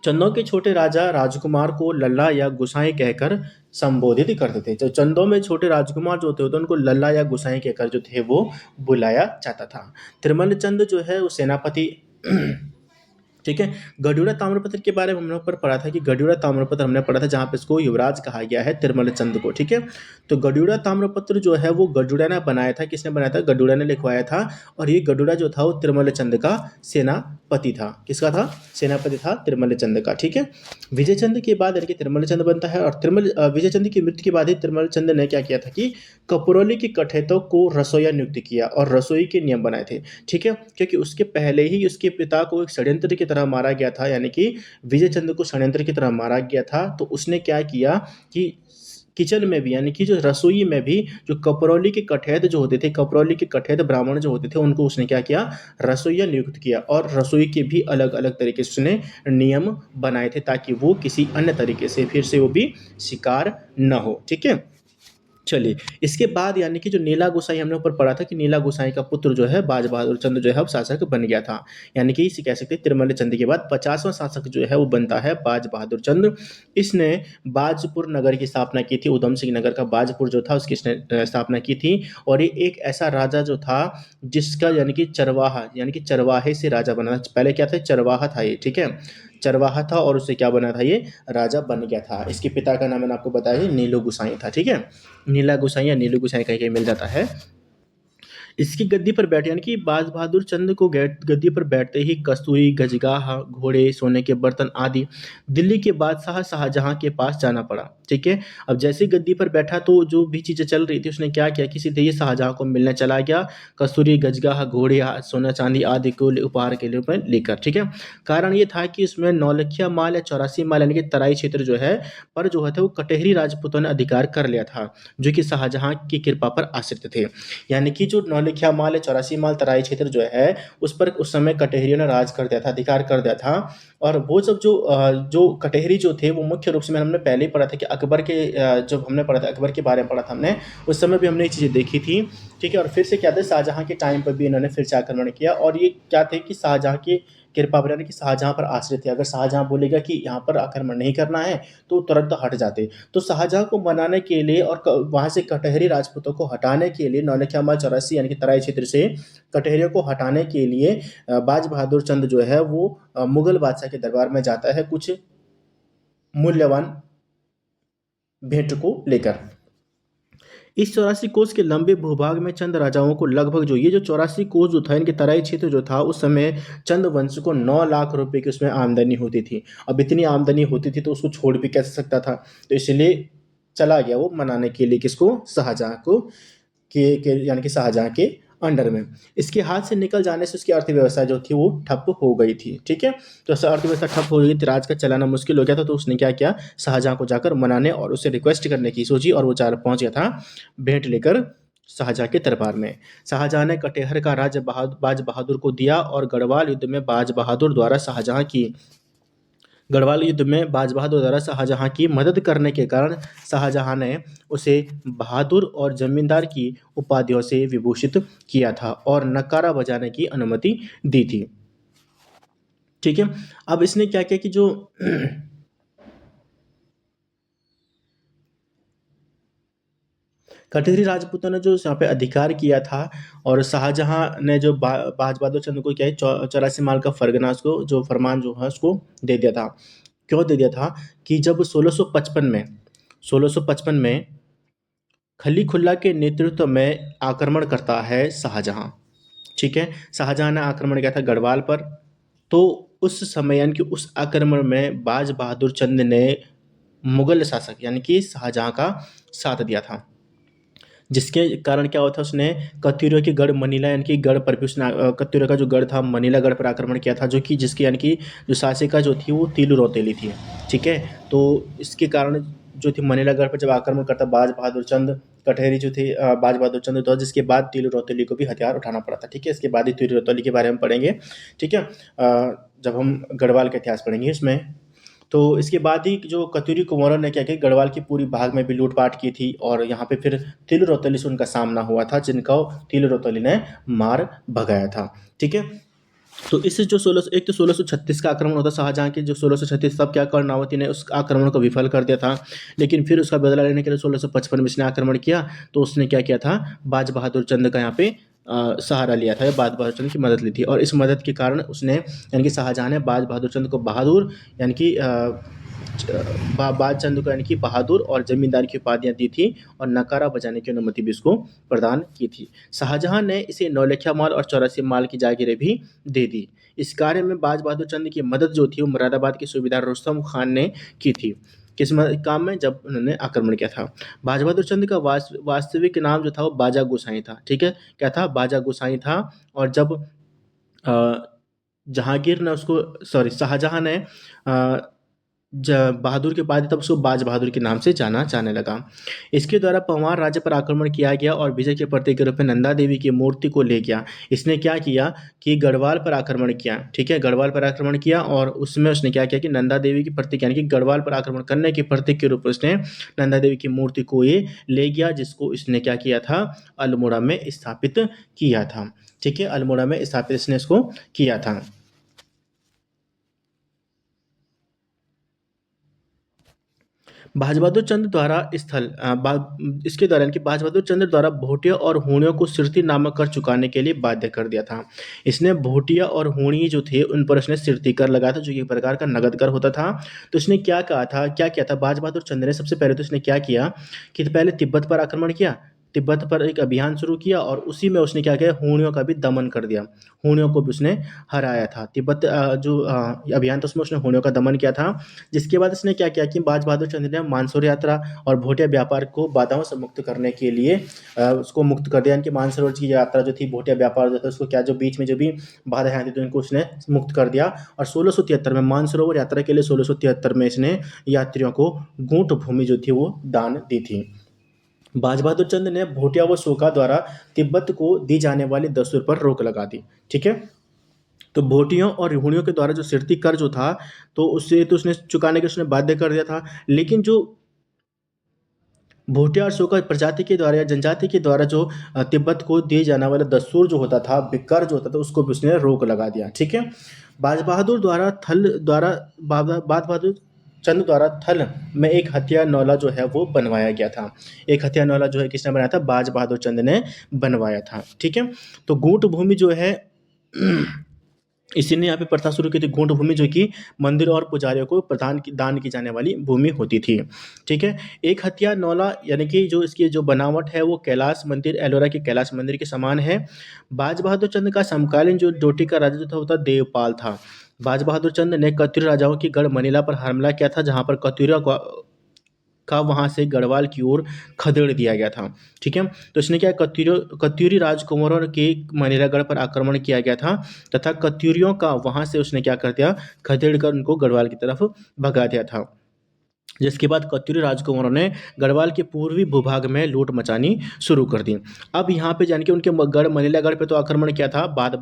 चंदों के छोटे राजा राजकुमार को लल्ला या गुसाई कहकर संबोधित करते थे। तो चंदों में छोटे राजकुमार जो होते थे उनको लल्ला या गुसाई कहकर जो थे वो बुलाया जाता था। तिरुमल चंद जो है वो सेनापति ठीक है, गढ़ुड़ा ताम्रपत्र के बारे में हमने ऊपर पढ़ा था कि गढ़ुड़ा ताम्रपत्र हमने पढ़ा था जहाँ पे इसको युवराज कहा गया है तिरुमल चंद को। ठीक है, तो गढ़ुड़ा ताम्रपत्र जो है वो गढ़ुड़ा ने बनाया था। किसने बनाया था, गढ़ुड़ा ने लिखवाया था और ये गढ़ुड़ा जो था वो तिरुमल चंद का सेनापति था। किसका था, सेनापति था तिरुमल चंद का। ठीक है, विजय चंद के बाद यानी कि तिरुमल चंद बनता है और विजय चंद की मृत्यु के बाद ही तिरुमल चंद ने क्या किया था कि कपरौली के कठेतों को रसोईया नियुक्त किया और रसोई के नियम बनाए थे। ठीक है, क्योंकि उसके पहले ही उसके पिता को एक षड्यंत्र की तरह मारा गया था, यानी कि विजय चंद को षड्यंत्र की तरह मारा गया था। तो उसने क्या किया कि किचन में भी, यानी कि जो रसोई में भी, जो कपरौली के कठैत जो होते थे, कपरौली के कठैत ब्राह्मण जो होते थे, उनको उसने क्या किया, रसोईया नियुक्त किया और रसोई के भी अलग अलग तरीके से उसने नियम बनाए थे ताकि वो किसी अन्य तरीके से फिर से वो भी शिकार न हो। ठीक है, चलिए इसके बाद यानी कि जो नीला गोसाई हमने ऊपर पढ़ा था कि नीला गोसाई का पुत्र जो है बाज बहादुर चंद जो है अब शासक बन गया था। यानी कि इसे कह सकते हैं तिरुमल चंद के बाद 50वां शासक जो है वो बनता है बाज बहादुर चंद। इसने बाजपुर नगर की स्थापना की थी, उधम सिंह नगर का बाजपुर जो था उसकी इसने स्थापना की थी। और ये एक ऐसा राजा जो था जिसका यानी कि चरवाहा, यानी कि चरवाहे से राजा बना था। पहले क्या था, चरवाहा था ये। ठीक है, चरवाहा था और उससे क्या बना था, ये राजा बन गया था। इसके पिता का नाम मैंने आपको बताया नीलो गोसाई था। ठीक है, नीला गोसाई या नीलू गोसाई कहीं कहीं मिल जाता है। इसकी गद्दी पर बैठे, यानी कि बाज बहादुर चंद को गद्दी पर बैठते ही कस्तूरी, गजगाह, घोड़े, सोने के बर्तन आदि दिल्ली के बादशाह शाहजहां के पास जाना पड़ा। ठीक है, अब जैसे गद्दी पर बैठा तो जो भी चीज़ें चल रही थी उसने क्या किया कि सीधे ये शाहजहां को मिलने चला गया, कस्तूरी, गजगाह, घोड़े, सोना चांदी आदि को उपहार के लिए लेकर। ठीक है, कारण ये था कि इसमें नौलखिया माल या 84 माल यानी कि तराई क्षेत्र जो है पर जो है वो कटेहरी राजपूतों ने अधिकार कर लिया था, जो कि शाहजहां की कृपा पर आश्रित थे। यानी कि जो नौलखिया माल है, 84 माल तराई क्षेत्र जो है उस पर उस समय कटेहरियों ने राज कर दिया था, अधिकार कर दिया था। और वो सब जो कटेहरी जो थे वो मुख्य रूप से हमने पहले ही पढ़ा था कि अकबर के जब हमने पढ़ा था अकबर के बारे में पढ़ा था हमने, उस समय भी हमने ये चीज़ें देखी थी। ठीक है, और फिर से क्या था, शाहजहां के टाइम पर भी इन्होंने फिर से आक्रमण किया और ये क्या थे कि शाहजहां की कृपा पर, यानी कि शाहजहां पर आश्रित थे। अगर शाहजहां बोलेगा कि यहाँ पर आक्रमण नहीं करना है तो तुरंत हट जाते। तो शाहजहां को मनाने के लिए और वहाँ से कटहरी राजपूतों को हटाने के लिए, नौलखिया माल 84 यानी कि तराई क्षेत्र से कटहरियों को हटाने के लिए बाज बहादुर चंद जो है वो मुगल बादशाह के दरबार में जाता है कुछ मूल्यवान भेंट को लेकर। इस 84 कोस के लंबे भूभाग में चंद राजाओं को लगभग जो ये जो 84 कोस जो था, इनके तराई क्षेत्र जो था उस समय चंद वंश को 9 लाख रुपए की उसमें आमदनी होती थी। अब इतनी आमदनी होती थी तो उसको छोड़ भी कैसे सकता था, तो इसलिए चला गया वो मनाने के लिए किसको, शाहजहां को, के यानी कि शाहजहां के अंडर में। इसके हाथ से निकल जाने से उसकी अर्थव्यवस्था जो थी वो ठप हो गई थी। ठीक है, तो अर्थव्यवस्था ठप हो गई थी, राज का चलाना मुश्किल हो गया था। तो उसने क्या किया, शाहजहाँ को जाकर मनाने और उससे रिक्वेस्ट करने की सोची और वो चार पहुंच गया था भेंट लेकर शाहजहाँ के दरबार में। शाहजहाँ ने कटेहर का राज्य बाज बहादुर को दिया और गढ़वाल युद्ध में बाज बहादुर द्वारा शाहजहाँ की मदद करने के कारण शाहजहाँ ने उसे बहादुर और जमींदार की उपाधियों से विभूषित किया था और नकारा बजाने की अनुमति दी थी। ठीक है, अब इसने क्या किया कि जो कटेरी राजपूतों ने जो यहाँ पे अधिकार किया था और शाहजहाँ ने जो बाज बहादुर चंद्र को क्या है 84 माल का फरगना उसको जो फरमान जो है उसको दे दिया था। क्यों दे दिया था कि जब 1655 में खली खुल्ला के नेतृत्व में आक्रमण करता है शाहजहाँ। ठीक है, शाहजहाँ ने आक्रमण किया था गढ़वाल पर। तो उस समय यानी कि उस आक्रमण में बाज बहादुर चंद ने मुगल शासक यानी कि शाहजहाँ का साथ दिया था, जिसके कारण क्या हुआ था, उसने कत्यूरों के गढ़ मनीला यानी कि गढ़ पर भी उसने कत्यूरों का जो गढ़ था मनीला गढ़ पर आक्रमण किया था, जो कि जिसकी यानी कि जो शासिका जो थी वो तीलू रौतेली थी। ठीक है, तो इसके कारण जो थी मनीला गढ़ पर जब आक्रमण करता बाज बहादुर चंद, कटहरी जो थी बाज बहादुर चंद तो जिसके बाद तीलू रौतेली को भी हथियार उठाना पड़ा था। ठीक है, इसके बाद ही तीलू रौतेली के बारे में पढ़ेंगे। ठीक है, जब हम गढ़वाल का इतिहास पढ़ेंगे इसमें। तो इसके बाद ही जो कतूरी कुंवरों ने क्या किया, गढ़वाल की पूरी भाग में भी लूटपाट की थी और यहाँ पे फिर तिल रौतली से उनका सामना हुआ था, जिनका तिल रौतली ने मार भगाया था। ठीक है, तो इससे जो 1636 का आक्रमण होता शाहजहाँ के, जो 1636 तब क्या कर्णावती ने उस आक्रमण को विफल कर दिया था। लेकिन फिर उसका बदला लेने के लिए 1655 में इसने आक्रमण किया। तो उसने क्या किया था, बाज बहादुर चंद का यहाँ पे सहारा लिया था, बाज बहादुर चंद की मदद ली थी और इस मदद के कारण उसने यानी कि शाहजहाँ ने बाज बहादुर चंद को बहादुर यानी कि बाज चंद को यानी कि बहादुर और जमींदार की उपाधियां दी थी और नकारा बजाने की अनुमति भी उसको प्रदान की थी। शाहजहां ने इसे नौलखा माल और 84 माल की जागीरें भी दे दी। इस कार्य में बाज बहादुर चंद की मदद जो थी वो मुरादाबाद के सूबेदार रुस्तम खान ने की थी। किस काम में, जब उन्होंने आक्रमण किया था। बाज बहादुर चंद का वास्तविक नाम जो था वो बाजा गोसाई था। ठीक है, क्या था, बाजा गोसाई था। और जब जहांगीर ने उसको शाहजहां ने बहादुर के बाद तब उसको बाज बहादुर के नाम से जाना जाने लगा। इसके द्वारा पंवार राज्य पर आक्रमण किया गया और विजय के प्रतीक के रूप में नंदा देवी की मूर्ति को ले गया। इसने क्या किया कि गढ़वाल पर आक्रमण किया। ठीक है, गढ़वाल पर आक्रमण किया और उसमें उसने क्या किया कि नंदा देवी की प्रतीक यानी कि गढ़वाल पर आक्रमण करने के प्रतीक के रूप में उसने नंदा देवी की मूर्ति को ये ले गया, जिसको इसने क्या किया था, अल्मोड़ा में स्थापित किया था। ठीक है, अल्मोड़ा में स्थापित इसने इसको किया था। बाज बहादुर चंद द्वारा इसके दौरान कि बाज बहादुर चंद द्वारा भोटिया और हूणियों को सिरती नामक कर चुकाने के लिए बाध्य कर दिया था। इसने भोटिया और हूणी जो थे उन पर उसने सिरती कर लगाया था, जो एक प्रकार का नगद कर होता था। तो इसने क्या कहा था, क्या किया था बाज बहादुर चंद ने, सबसे पहले तो इसने क्या किया कि पहले तिब्बत पर आक्रमण किया, तिब्बत पर एक अभियान शुरू किया और उसी में उसने क्या किया, हूणियों का भी दमन कर दिया, हूणियों को भी उसने हराया था। तिब्बत जो अभियान था उसमें उसने हूणियों का दमन किया था। जिसके बाद इसने क्या किया कि बाज बहादुर चंद ने मानसरोवर यात्रा और भोटिया व्यापार को बाधाओं से मुक्त करने के लिए उसको मुक्त कर दिया। यानी कि मानसरोवर की यात्रा जो थी, भोटिया व्यापार जो था, उसको क्या जो बीच में जो भी बाधाएं आती थी उनको उसने मुक्त कर दिया। और 1673 में मानसरोवर यात्रा के लिए 1673 में इसने यात्रियों को गूंट भूमि जो थी वो दान दी थी। बाज बहादुर चंद ने भोटिया व शोका द्वारा तिब्बत को दी जाने वाली दस्तूर पर रोक लगा दी। ठीक है, तो भोटियों और हूणियों के द्वारा जो सिरती कर जो था, तो उससे तो उसने चुकाने के उसने बाध्य कर दिया था। लेकिन जो भोटिया और शोका प्रजाति के द्वारा या जनजाति के द्वारा जो तिब्बत को दिए जाने वाला दस्तूर जो होता था, कर जो होता था, उसको भी उसने रोक लगा दिया। ठीक है, बाज बहादुर द्वारा बाज बहादुर चंद द्वारा थल में एक हथियार नौला जो है वो बनवाया गया था। एक हथियार नौला जो है किसने बनाया था, बाज बहादुर चंद ने बनवाया था। ठीक है, तो गूंट भूमि जो है इसी ने यहाँ पे प्रथा शुरू की थी, गूंट भूमि, जो कि मंदिर और पुजारियों को दान की जाने वाली भूमि होती थी। ठीक है, एक हथियार नौला यानी कि जो इसकी जो बनावट है वो कैलाश मंदिर, एलोरा के कैलाश मंदिर के समान है। बाज बहादुर चंद का समकालीन जो डोटी का राजा जो था वो था देवपाल था। बाज बहादुर चंद ने कत्यूरी राजाओं की गढ़ मनीला पर हमला किया था, जहाँ पर का वहाँ से गढ़वाल की ओर खदेड़ दिया गया था। ठीक है, तो इसने क्या, कत्यूरी राजकुमारों के मनेरागढ़ पर आक्रमण किया गया था तथा कत्यूरियों का वहाँ से उसने क्या कर दिया, खदेड़ कर उनको गढ़वाल की तरफ भगा दिया था। जिसके बाद कत्यूरी राजकुमारों ने गढ़वाल के पूर्वी भूभाग में लूट मचानी शुरू कर दी। अब यहाँ पे जान के उनके गढ़ मनीलागढ़ पे तो आक्रमण किया था बाज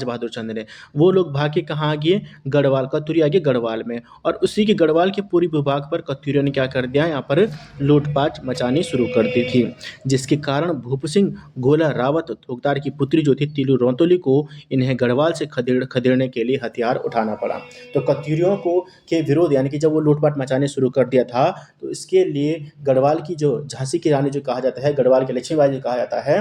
बहादुर चंद ने। वो लोग भाग के कहाँ आ गए, गढ़वाल, कत्यूरी आ गए गढ़वाल में, और उसी के गढ़वाल के पूर्वी भूभाग पर कत्यूरियों ने क्या कर दिया, यहाँ पर लूटपाट मचानी शुरू कर दी थी। जिसके कारण भूप सिंह गोला रावत थोकदार की पुत्री जो थी तिलू रौतोली को इन्हें गढ़वाल से खदेड़ने के लिए हथियार उठाना पड़ा। तो कत्यूरियों को के विरोध, यानी कि जब वो लूटपाट मचाने शुरू कर दिया था, तो इसके लिए गढ़वाल की जो झांसी की रानी जो कहा जाता है, गढ़वाल की लक्ष्मीबाई जो कहा जाता है,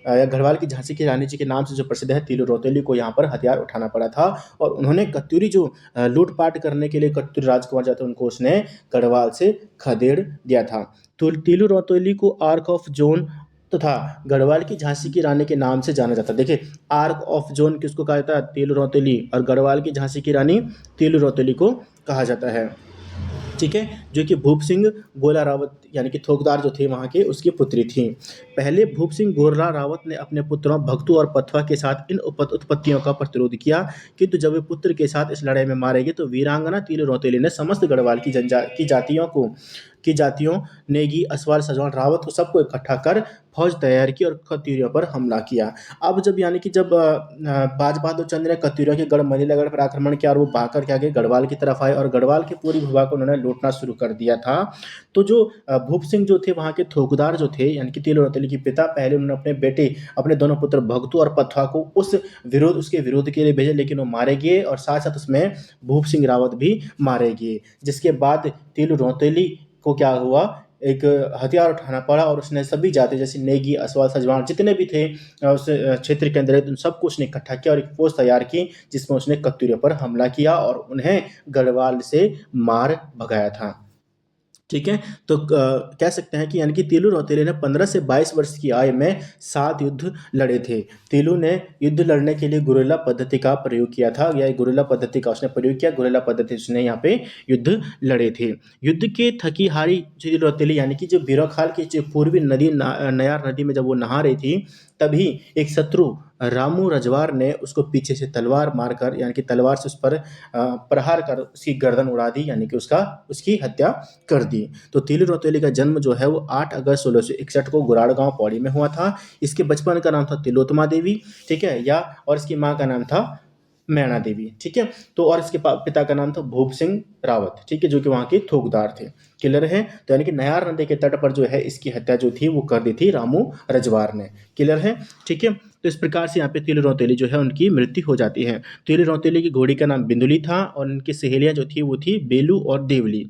या गढ़वाल की झांसी की रानी जी के नाम से जो प्रसिद्ध है, तिलू रौतेली को यहाँ पर हथियार उठाना पड़ा था। और उन्होंने कत्यूरी जो लूटपाट करने के लिए कत्यूरी राजकुमार जाते उनको उसने गढ़वाल से खदेड़ दिया था। तो तिलू रौतेली को आर्क ऑफ जोन तथा गढ़वाल की झांसी की रानी के नाम से जाना जाता है। देखिए, आर्क ऑफ जोन किसको कहा जाता है, तिलू रौतेली, और गढ़वाल की झांसी की रानी तिलू रौतेली को कहा जाता है। ठीक है, जो कि भूप सिंह गोला रावत यानी कि थोकदार जो थे वहाँ के, उसकी पुत्री थी। पहले भूप सिंह गोला रावत ने अपने पुत्रों भक्तू और पथवा के साथ इन उत्पत्तियों का प्रतिरोध किया, किंतु जब वे पुत्र के साथ इस लड़ाई में मारे गए तो वीरांगना तिलू रौतेली ने समस्त गढ़वाल की जातियों नेगी, असवाल, सजवान, रावत को सबको इकट्ठा कर फौज तैयार की और कत्यूरियों पर हमला किया। अब जब यानी कि जब बाज बहादुर चंद ने कत्यूरियों के गढ़ मनीलागढ़ पर आक्रमण किया और वो भाग कर क्या गए, गढ़वाल की तरफ आए और गढ़वाल के पूरी भूभाग को उन्होंने लूटना शुरू कर दिया था। तो जो भूप सिंह जो थे वहाँ के थोकदार जो थे, यानी कि तिलू रौतेली के पिता, पहले उन्होंने अपने बेटे, अपने दोनों पुत्र भगतू और पथवा को उसके विरोध के लिए भेजे, लेकिन वो मारे गए और साथ साथ उसमें भूप सिंह रावत भी मारे गए। जिसके बाद तिलू रौतेली को क्या हुआ, एक हथियार उठाना पड़ा और उसने सभी जाति जैसे नेगी, असवाल, सजवान जितने भी थे उस क्षेत्र के अंदर, उन सबको उसने इकट्ठा किया और एक फौज तैयार की, जिसमें उसने कत्यूरियों पर हमला किया और उन्हें गढ़वाल से मार भगाया था। ठीक है, तो कह सकते हैं कि यानी कि तिलू रौतेली ने 15 से 22 वर्ष की आयु में 7 युद्ध लड़े थे। तिलू ने युद्ध लड़ने के लिए गुरिल्ला पद्धति का प्रयोग किया था, या गुरिल्ला पद्धति का उसने प्रयोग किया, गुरिल्ला पद्धति उसने यहाँ पे युद्ध लड़े थे। युद्ध के थकी हारी तिलू रौतेली, यानी कि जो बीरोखाल की जो पूर्वी नदी नयार नदी में जब वो नहा रही थी, तभी एक शत्रु रामू रजवार ने उसको पीछे से तलवार मारकर, यानी कि तलवार से उस पर प्रहार कर उसकी गर्दन उड़ा दी, यानी कि उसकी हत्या कर दी। तो तिलू रौतेली का जन्म जो है वो 8 अगस्त 1661 को गुराड़ गांव पौड़ी में हुआ था। इसके बचपन का नाम था तिलोत्तमा देवी, ठीक है, और इसकी माँ का नाम था मैना देवी। ठीक है, तो और इसके पिता का नाम था भूप सिंह रावत, ठीक है, जो कि वहाँ के थोकदार थे। क्लियर है, तो यानी कि नयार नदी के तट पर जो है इसकी हत्या जो थी वो कर दी थी रामू रजवार ने। क्लियर है, ठीक है, तो इस प्रकार से यहाँ पे तिलू रौतेली जो है उनकी मृत्यु हो जाती है। तिलू रौतेली की घोड़ी का नाम बिंदुली था और उनकी सहेलियां जो थी वो थी बेलू और देवली।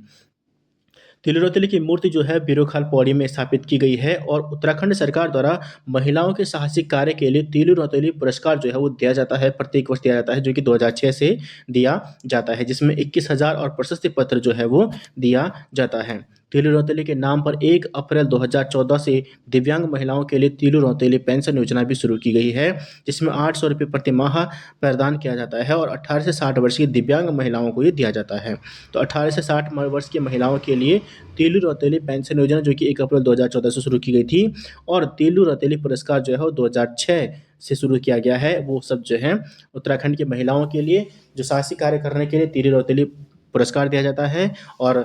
तिलू रौतेली की मूर्ति जो है बीरोखाल पौड़ी में स्थापित की गई है और उत्तराखंड सरकार द्वारा महिलाओं के साहसिक कार्य के लिए तिलू रौतेली पुरस्कार जो है वो दिया जाता है, प्रत्येक वर्ष दिया जाता है, जो कि 2006 से दिया जाता है, जिसमें 21,000 और प्रशस्ति पत्र जो है वो दिया जाता है। तिलू रौतेली के नाम पर 1 अप्रैल 2014 से दिव्यांग महिलाओं के लिए तिलू रौतेली पेंशन योजना भी शुरू की गई है, जिसमें 800 रुपये प्रति माह प्रदान किया जाता है और 18 से 60 वर्ष की दिव्यांग महिलाओं को ये दिया जाता है। तो 18 से 60 वर्ष की महिलाओं के लिए तिलू रौतेली पेंशन योजना, जो कि 1 अप्रैल 2014 से शुरू की गई थी, और तिलू रौतेली पुरस्कार जो है वो 2006 से शुरू किया गया है। वो सब जो है उत्तराखंड की महिलाओं के लिए जो साहसिक कार्य करने के लिए तिलू रौतेली पुरस्कार दिया जाता है, और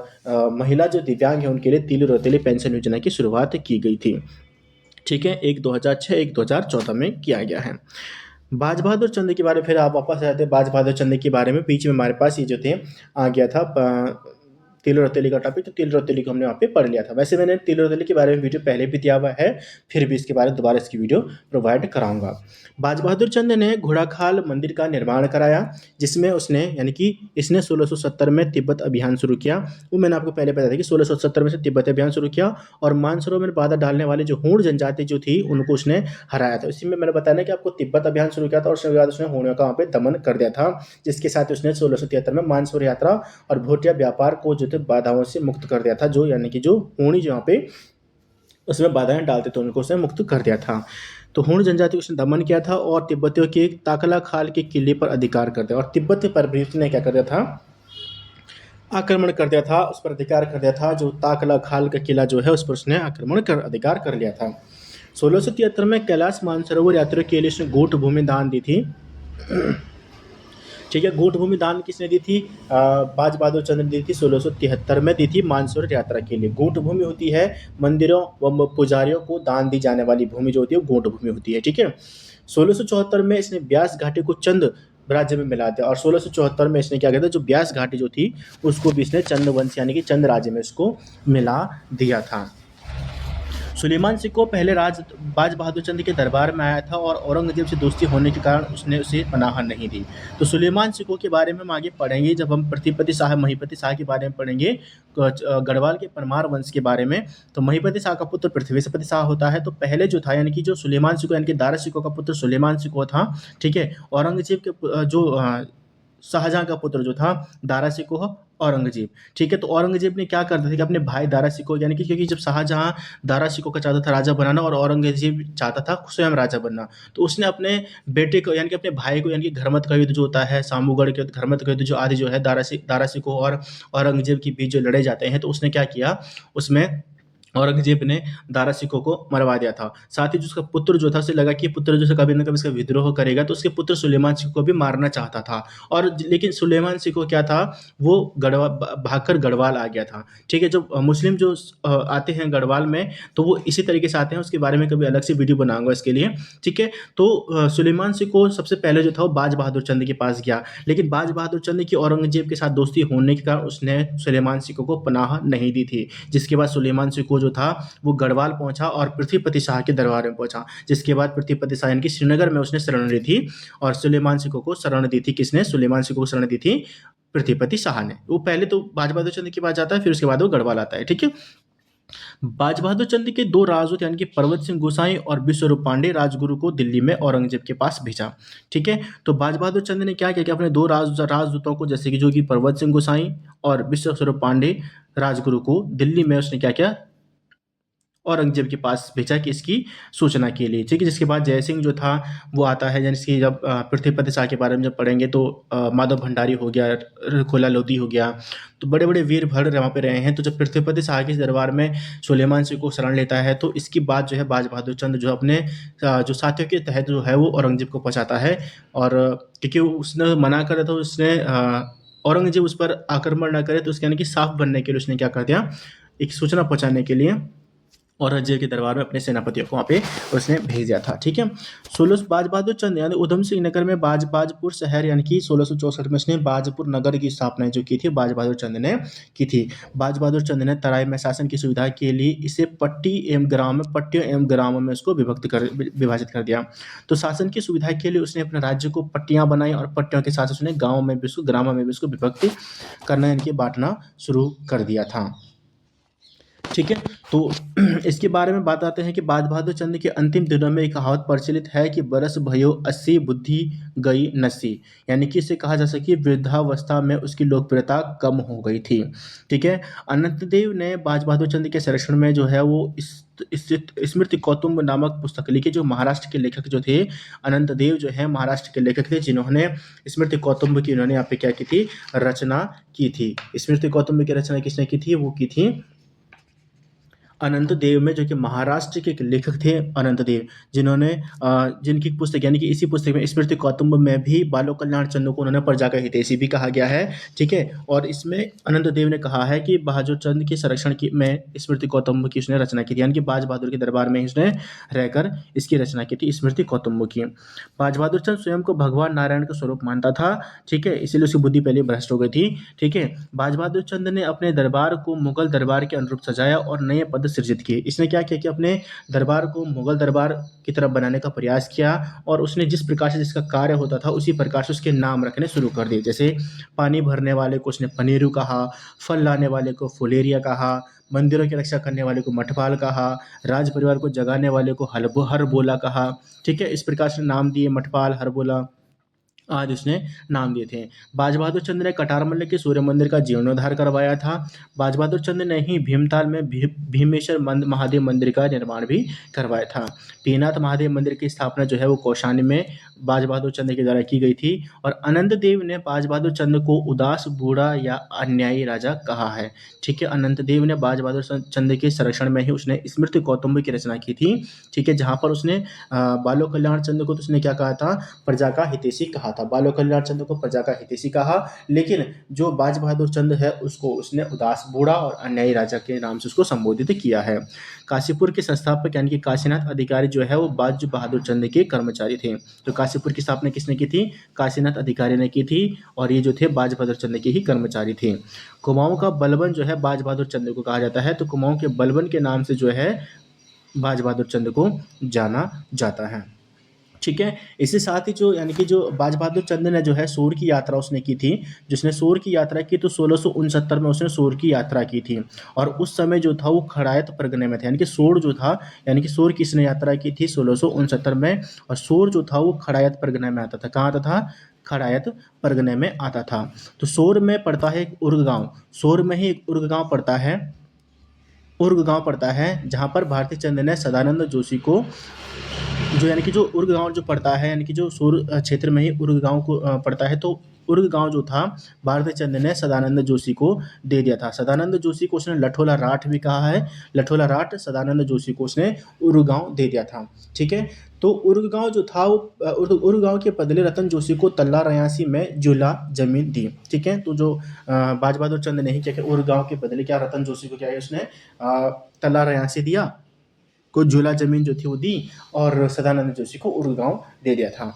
महिला जो दिव्यांग है उनके लिए तिलू रौतेली पेंशन योजना की शुरुआत की गई थी। ठीक है, एक 2006, एक 2014 में किया गया है। बाज बहादुर चंद के बारे में फिर आप वापस आते हैं। बाज बहादुर चंद के बारे में बीच में हमारे पास ये जो थे आ गया था तिलू रौतेली का टॉपिक, तो तिलू रौतेली को हमने वहाँ पे पढ़ लिया था। वैसे मैंने तिलू रौतेली के बारे में वीडियो पहले भी दिया हुआ है, फिर भी इसके बारे में दोबारा इसकी वीडियो प्रोवाइड कराऊंगा। बाज बहादुर चंद ने घोड़ाखाल मंदिर का निर्माण कराया, जिसमें उसने यानी कि इसने 1670 में तिब्बत अभियान शुरू किया। वो मैंने आपको पहले बताया था कि 1670 में से तिब्बत अभियान शुरू किया और मानसरोवर में बाधा डालने वाले जो हूण जनजाति जो थी उनको उसने हराया था। इसी में मैंने बताया कि आपको तिब्बत अभियान शुरू किया था और उसके बाद उसने हूणों का वहाँ पे दमन कर दिया था, जिसके साथ उसने 1673 में मानसरोवर यात्रा और भोटिया व्यापार को जो थे बाधाओं से मुक्त कर दिया था। जो यानी कि जो हूणी जो यहाँ पे उसमें बाधाएं डालते थे उनको उसने मुक्त कर दिया था। तो हूण जनजाति उसने दमन किया था और तिब्बतियों के ताकला खाल के किले पर अधिकार कर दिया, और तिब्बत पर भी उसने क्या कर दिया था, आक्रमण कर दिया था, उस पर अधिकार कर दिया था। जो ताकला खाल का किला जो है, उस पर उसने आक्रमण कर अधिकार कर लिया था। 1673 में कैलाश मानसरोवर यात्रियों के लिए उसने गोट भूमि दान दी थी। ठीक है, गोट भूमि दान किसने दी थी? बाज बहादुर चंद्र ने दी थी, 1673 में दी थी मानसरोवर यात्रा के लिए। गोट भूमि होती है मंदिरों व पुजारियों को दान दी जाने वाली भूमि जो होती है, गोट भूमि होती है। ठीक है, 1674 में इसने ब्यास घाटी को चंद राज्य में मिला दिया, और 1674 में इसने क्या किया था, जो ब्यास घाटी जो थी उसको भी इसने चंद वंश यानी कि चंद राज्य में इसको मिला दिया था। सुलेमान सिको पहले बाज बहादुर चंद के दरबार में आया था, और औरंगजेब से दोस्ती होने के कारण उसने उसे पनाह नहीं दी। तो सुलेमान सिको के बारे में हम आगे पढ़ेंगे, जब हम पृथ्वीपति शाह महीपति शाह के बारे में पढ़ेंगे, गढ़वाल के परमार वंश के बारे में। तो महीपति शाह का पुत्र पृथ्वीपति शाह होता है। तो पहले जो था यानी कि जो सुलेमान सिको यानी कि दारा सिको का पुत्र सुलेमान सिको था। ठीक है, औरंगजेब के जो शाहजहां का पुत्र जो था दारा सिकोह औरंगजेब। ठीक है, तो औरंगजेब ने क्या करते थे कि अपने भाई दारा सिकोह यानी कि, क्योंकि जब शाहजहां दारा सिकोह का चाहता था राजा बनाना, और औरंगजेब चाहता था स्वयं राजा बनना, तो उसने अपने बेटे को यानी कि अपने भाई को यानी कि घरमत का युद्ध जो होता है, सामूगढ़ के घरमत का युद्ध जो आदि जो है दारा सिकोह और औरंगजेब के बीच जो लड़े जाते हैं, तो उसने क्या किया, उसमें औरंगजेब ने दारा सिकोह को मरवा दिया था। साथ ही जो उसका पुत्र जो था, उसे लगा कि पुत्र जो है कभी न कभी इसका विद्रोह करेगा, तो उसके पुत्र सुलेमान सिकोह को भी मारना चाहता था। और लेकिन सुलेमान सिकोह क्या था, वो भागकर गढ़वाल आ गया था। ठीक है, जो मुस्लिम जो आते हैं गढ़वाल में, तो वो इसी तरीके से आते हैं, उसके बारे में कभी अलग से वीडियो बनाऊंगा इसके लिए। ठीक है, तो सुलेमान सिकोह सबसे पहले जो था वो बाज बहादुर चंद के पास गया, लेकिन बाज बहादुर चंद की औरंगजेब के साथ दोस्ती होने के कारण उसने सुलेमान सिकोह को पनाह नहीं दी थी। जिसके बाद सुलेमान सिकोह जो था वो गढ़वाल पहुंचा और पृथ्वीपति शाह के दरबार में पहुंचा, जिसके बाद पृथ्वीपति शाह यानी कि श्रीनगर में उसने शरण ली थी, और सुलेमान सिकोह को शरण दी थी किसने? सुलेमान सिकोह को शरण दी थी पृथ्वीपति शाह ने। वो पहले तो बाज बहादुर चंद के पास जाता है, फिर उसके बाद वो गढ़वाल आता है। ठीक है, बाज बहादुर चंद के दो राजदूत यानी कि पर्वत सिंह गोसाई और विश्वरूप पांडे राजगुरु को दिल्ली में औरंगजेब के पास भेजा। ठीक है, तो बाज बहादुर चंद ने क्या किया कि अपने दो राजदूतों को, जैसे कि जो कि पर्वत सिंह गोसाई और विश्वरूप पांडे राजगुरु को, दिल्ली में उसने क्या किया, औरंगजेब के पास भेजा कि इसकी सूचना के लिए। ठीक है, जिसके बाद जय सिंह जो था वो आता है, यानी कि जब पृथ्वीपति शाह के बारे में जब पढ़ेंगे तो माधव भंडारी हो गया, खोला लोधी हो गया, तो बड़े बड़े वीर भड़ वहाँ पे रहे हैं। तो जब पृथ्वीपति शाह के दरबार में सुलेमान सिंह को शरण लेता है, तो इसकी बात जो है बाज बहादुर चंद जो अपने जो साथियों के तहत जो है वो औरंगजेब को पहुँचाता है, और क्योंकि उसने मना करा था, उसने औरंगजेब उस पर आक्रमण न करे, तो उसके यानी कि साफ बनने के लिए उसने क्या कर दिया, एक सूचना पहुँचाने के लिए औरंगजेब के दरबार में अपने सेनापतियों को वहाँ पे उसने भेज दिया था। ठीक है, बाज बहादुर चंद यानी उधम सिंह नगर में बाजपुर शहर यानी कि 1664 में उसने बाजपुर नगर की स्थापना जो की थी बाज बहादुर चंद ने की थी। बाज बहादुर चंद ने तराई में शासन की सुविधा के लिए इसे पट्टियों एवं ग्रामों में उसको विभाजित कर दिया। तो शासन की सुविधा के लिए उसने अपने राज्य को पट्टियाँ बनाई, और पट्टियों के साथ उसने ग्रामों में भी उसको विभक्त करना यानी कि बांटना शुरू कर दिया था। ठीक है, तो इसके बारे में बात आते हैं कि बाज बहादुर चंद के अंतिम दिनों में एक कहावत प्रचलित है कि बरस भयो 80 बुद्धि गई नसी, यानी कि इसे कहा जा सके वृद्धावस्था में उसकी लोकप्रियता कम हो गई थी। ठीक है, अनंतदेव ने बाज बहादुर चंद के संरक्षण में जो है वो स्मृति कौतुंब नामक पुस्तक लिखी, जो महाराष्ट्र के लेखक जो थे अनंतदेव जो है महाराष्ट्र के लेखक थे, जिन्होंने स्मृति कौतुंब की उन्होंने यहाँ पे क्या की थी, रचना की थी। स्मृति कौतुंब की रचना किसने की थी? वो की थी अनंत देव में, जो कि महाराष्ट्र के एक लेखक थे अनंत देव, जिनकी पुस्तक यानी कि इसी पुस्तक में स्मृति कौतुंब में भी बालों कल्याण चंद को उन्होंने प्रजा का हितैषी भी कहा गया है। ठीक है, और इसमें अनंत देव ने कहा है कि बहादुर चंद के संरक्षण की में स्मृति कौतुंब की उसने रचना की थी, यानी कि बाज बहादुर के दरबार में उसने रहकर इसकी रचना की थी स्मृति कौतुंब की। बाज बहादुर चंद स्वयं को भगवान नारायण का स्वरूप मानता था। ठीक है, इसीलिए उसकी बुद्धि पहले भ्रष्ट हो गई थी। ठीक है, बाज बहादुर चंद ने अपने दरबार को मुगल दरबार के अनुरूप सजाया और नए पद सृजित किए। इसने क्या किया कि अपने दरबार को मुगल दरबार की तरफ बनाने का प्रयास किया, और उसने जिस प्रकार से जिसका कार्य होता था उसी प्रकार से उसके नाम रखने शुरू कर दिए। जैसे पानी भरने वाले को उसने पनेरू कहा, फल लाने वाले को फुलेरिया कहा, मंदिरों की रक्षा करने वाले को मठपाल कहा, राज परिवार को जगाने वाले को हरबोला कहा। ठीक है, इस प्रकार से नाम दिए मठपाल, हरबोला, आज उसने नाम दिए थे। बाज बहादुर चंद ने कटारमल्ल के सूर्य मंदिर का जीर्णोद्धार करवाया था। बाज बहादुर चंद ने ही भीमताल में भीमेश्वर महादेव मंदिर का निर्माण भी करवाया था। पीनाथ महादेव मंदिर की स्थापना जो है वो कौशानी में बाज बहादुर चंद के द्वारा की गई थी। और अनंत देव ने बाज बहादुर चंद को उदास, बूढ़ा या अन्यायी राजा कहा है। ठीक है, अनंत देव ने बाज बहादुर चंद के संरक्षण में ही उसने स्मृति कौतुंबिक की रचना की थी। ठीक है, जहाँ पर उसने बालो कल्याण चंद को तो उसने क्या कहा था, प्रजा का हितैषी कहा था। बालो कल्याण चंद को प्रजा का हितैषी कहा, लेकिन जो बाज बहादुर चंद है उसको उसने उदास, बूढ़ा और अन्यायी राजा के नाम से उसको संबोधित किया है। काशीपुर के संस्थापक यानी कि काशीनाथ अधिकारी जो है वो बाज बहादुर चंद के कर्मचारी थे। तो काशीपुर की स्थापना किसने की थी, काशीनाथ अधिकारी ने की थी, और ये जो थे बाज बहादुर चंद के ही कर्मचारी थे। कुमाऊं का बलबन जो है बाज बहादुर चंद को कहा जाता है। तो कुमाऊं के बलबन के नाम से जो है बाज बहादुर चंद को जाना जाता है। ठीक है, इसके साथ ही जो यानी कि जो बाज बहादुर चंद ने जो है सोर की यात्रा उसने की थी। जिसने सोर की यात्रा की तो 1669 में उसने सोर की यात्रा की थी। और उस समय जो था वो खड़ायत परगने में था, यानी कि सोर जो था, यानी कि सोर किसने यात्रा की थी 1669 में। और सोर जो था वो खड़ायत परगने में आता था। कहाँ आता था, खड़ायत परगने में आता था। तो सोर में पड़ता है एक उर्ग गाँव, सोर में ही एक उर्ग गाँव पड़ता है, उर्ग गाँव पड़ता है, जहाँ पर भारती चंद ने सदानंद जोशी को जो यानी कि जो उर्ग गाँव जो पड़ता है, यानी कि जो सूर क्षेत्र में ही उर्ग गाँव को पड़ता है। तो उर्ग गाँव जो था भारती चंद ने सदानंद जोशी को दे दिया था। सदानंद जोशी को उसने लठोला राठ भी कहा है। लठोला राठ सदानंद जोशी को उसने उर्ग गाँव दे दिया था। ठीक है, तो उर्ग गाँव जो था वो उर्ग गाँव के बदले रतन जोशी को तल्ला रयासी में जुला जमीन दी। ठीक है, तो जो बाज बहादुर चंद ने ही क्या किया, उर्ग गाँव के बदले क्या रतन जोशी को क्या है उसने तल्ला रयासी दिया, को झूला जमीन जो थी वो दी, और सदानंद जोशी को उर्ग गाँव दे दिया था।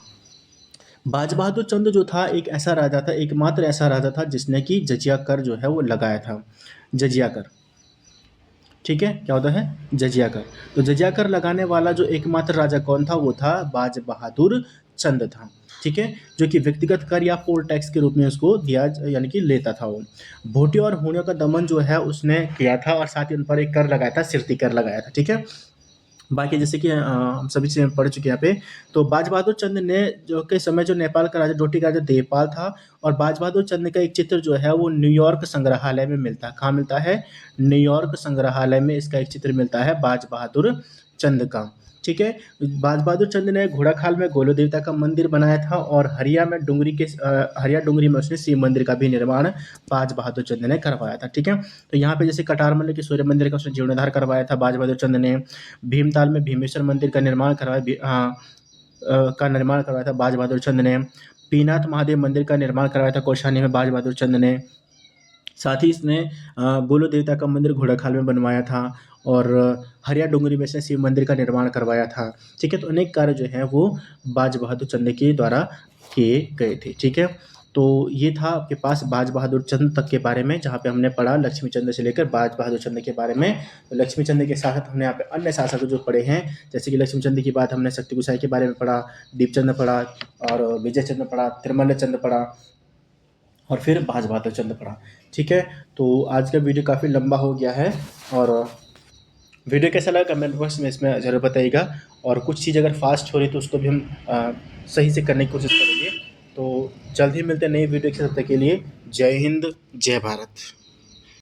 बाज बहादुर चंद जो था एक ऐसा राजा था, एकमात्र ऐसा राजा था जिसने कि जजिया कर जो है वो लगाया था। जजिया कर, ठीक है, क्या होता है, जजिया कर। तो जजिया कर लगाने वाला जो एकमात्र राजा कौन था, वो था बाज बहादुर चंद था। ठीक है, जो कि व्यक्तिगत कर या पोल टैक्स के रूप में उसको दिया यानी कि लेता था वो। भोटे और हूणों का दमन जो है उसने किया था, और साथ ही उन पर एक कर लगाया था, सिरती कर लगाया था। ठीक है, बाकी जैसे कि हम सभी चीज़ें पढ़ चुके हैं यहाँ पे। तो बाज बहादुर चंद ने जो के समय जो नेपाल का राजा डोटी का राजा देवपाल था, और बाज बहादुर चंद का एक चित्र जो है वो न्यूयॉर्क संग्रहालय में मिलता है। कहाँ मिलता है, न्यूयॉर्क संग्रहालय में इसका एक चित्र मिलता है बाज बहादुर चंद का। ठीक है, बाज बहादुर चंद ने घोड़ाखाल में गोलो देवता का मंदिर बनाया था, और हरिया में हरिया डुंगरी में उसने शिव मंदिर का भी निर्माण बाज बहादुर चंद ने करवाया था। ठीक है, तो यहाँ पे जैसे कटारमल्ल के सूर्य मंदिर का उसने जीर्णोद्धार करवाया था बाज बहादुर चंद ने। भीमताल में भीमेश्वर मंदिर का निर्माण करवाया था बाज बहादुर चंद ने। पीनाथ महादेव मंदिर का निर्माण करवाया था कौशानी में बाज बहादुर चंद ने। साथ ही इसने गोलो देवता का मंदिर घोड़ाखाल में बनवाया था, और हरिया डुंगरी में इसने शिव मंदिर का निर्माण करवाया था। ठीक है, तो अनेक कार्य जो हैं वो बाज बहादुर चंद के द्वारा किए गए थे। ठीक है, तो ये था आपके पास बाज बहादुर चंद तक के बारे में, जहाँ पे हमने पढ़ा लक्ष्मी चंद से लेकर बाज बहादुर चंद के बारे में। तो लक्ष्मी चंद के साथ हमने यहाँ पे अन्य शासक जो पढ़े हैं, जैसे कि लक्ष्मी चंद की बात हमने शक्ति गुसाई के बारे में पढ़ा, दीपचंद पढ़ा, और विजय चंद पढ़ा, तिरमल्ल चंद पढ़ा, और फिर बाज बहादुर चंद पढ़ा। ठीक है, तो आज का वीडियो काफ़ी लंबा हो गया है, और वीडियो कैसा लगा कमेंट बॉक्स में इसमें ज़रूर बताइएगा। और कुछ चीज़ अगर फास्ट हो रही तो उसको भी हम सही से करने की कोशिश करेंगे। तो जल्द ही मिलते हैं नई वीडियो के साथ, तब तक के लिए जय हिंद, जय भारत।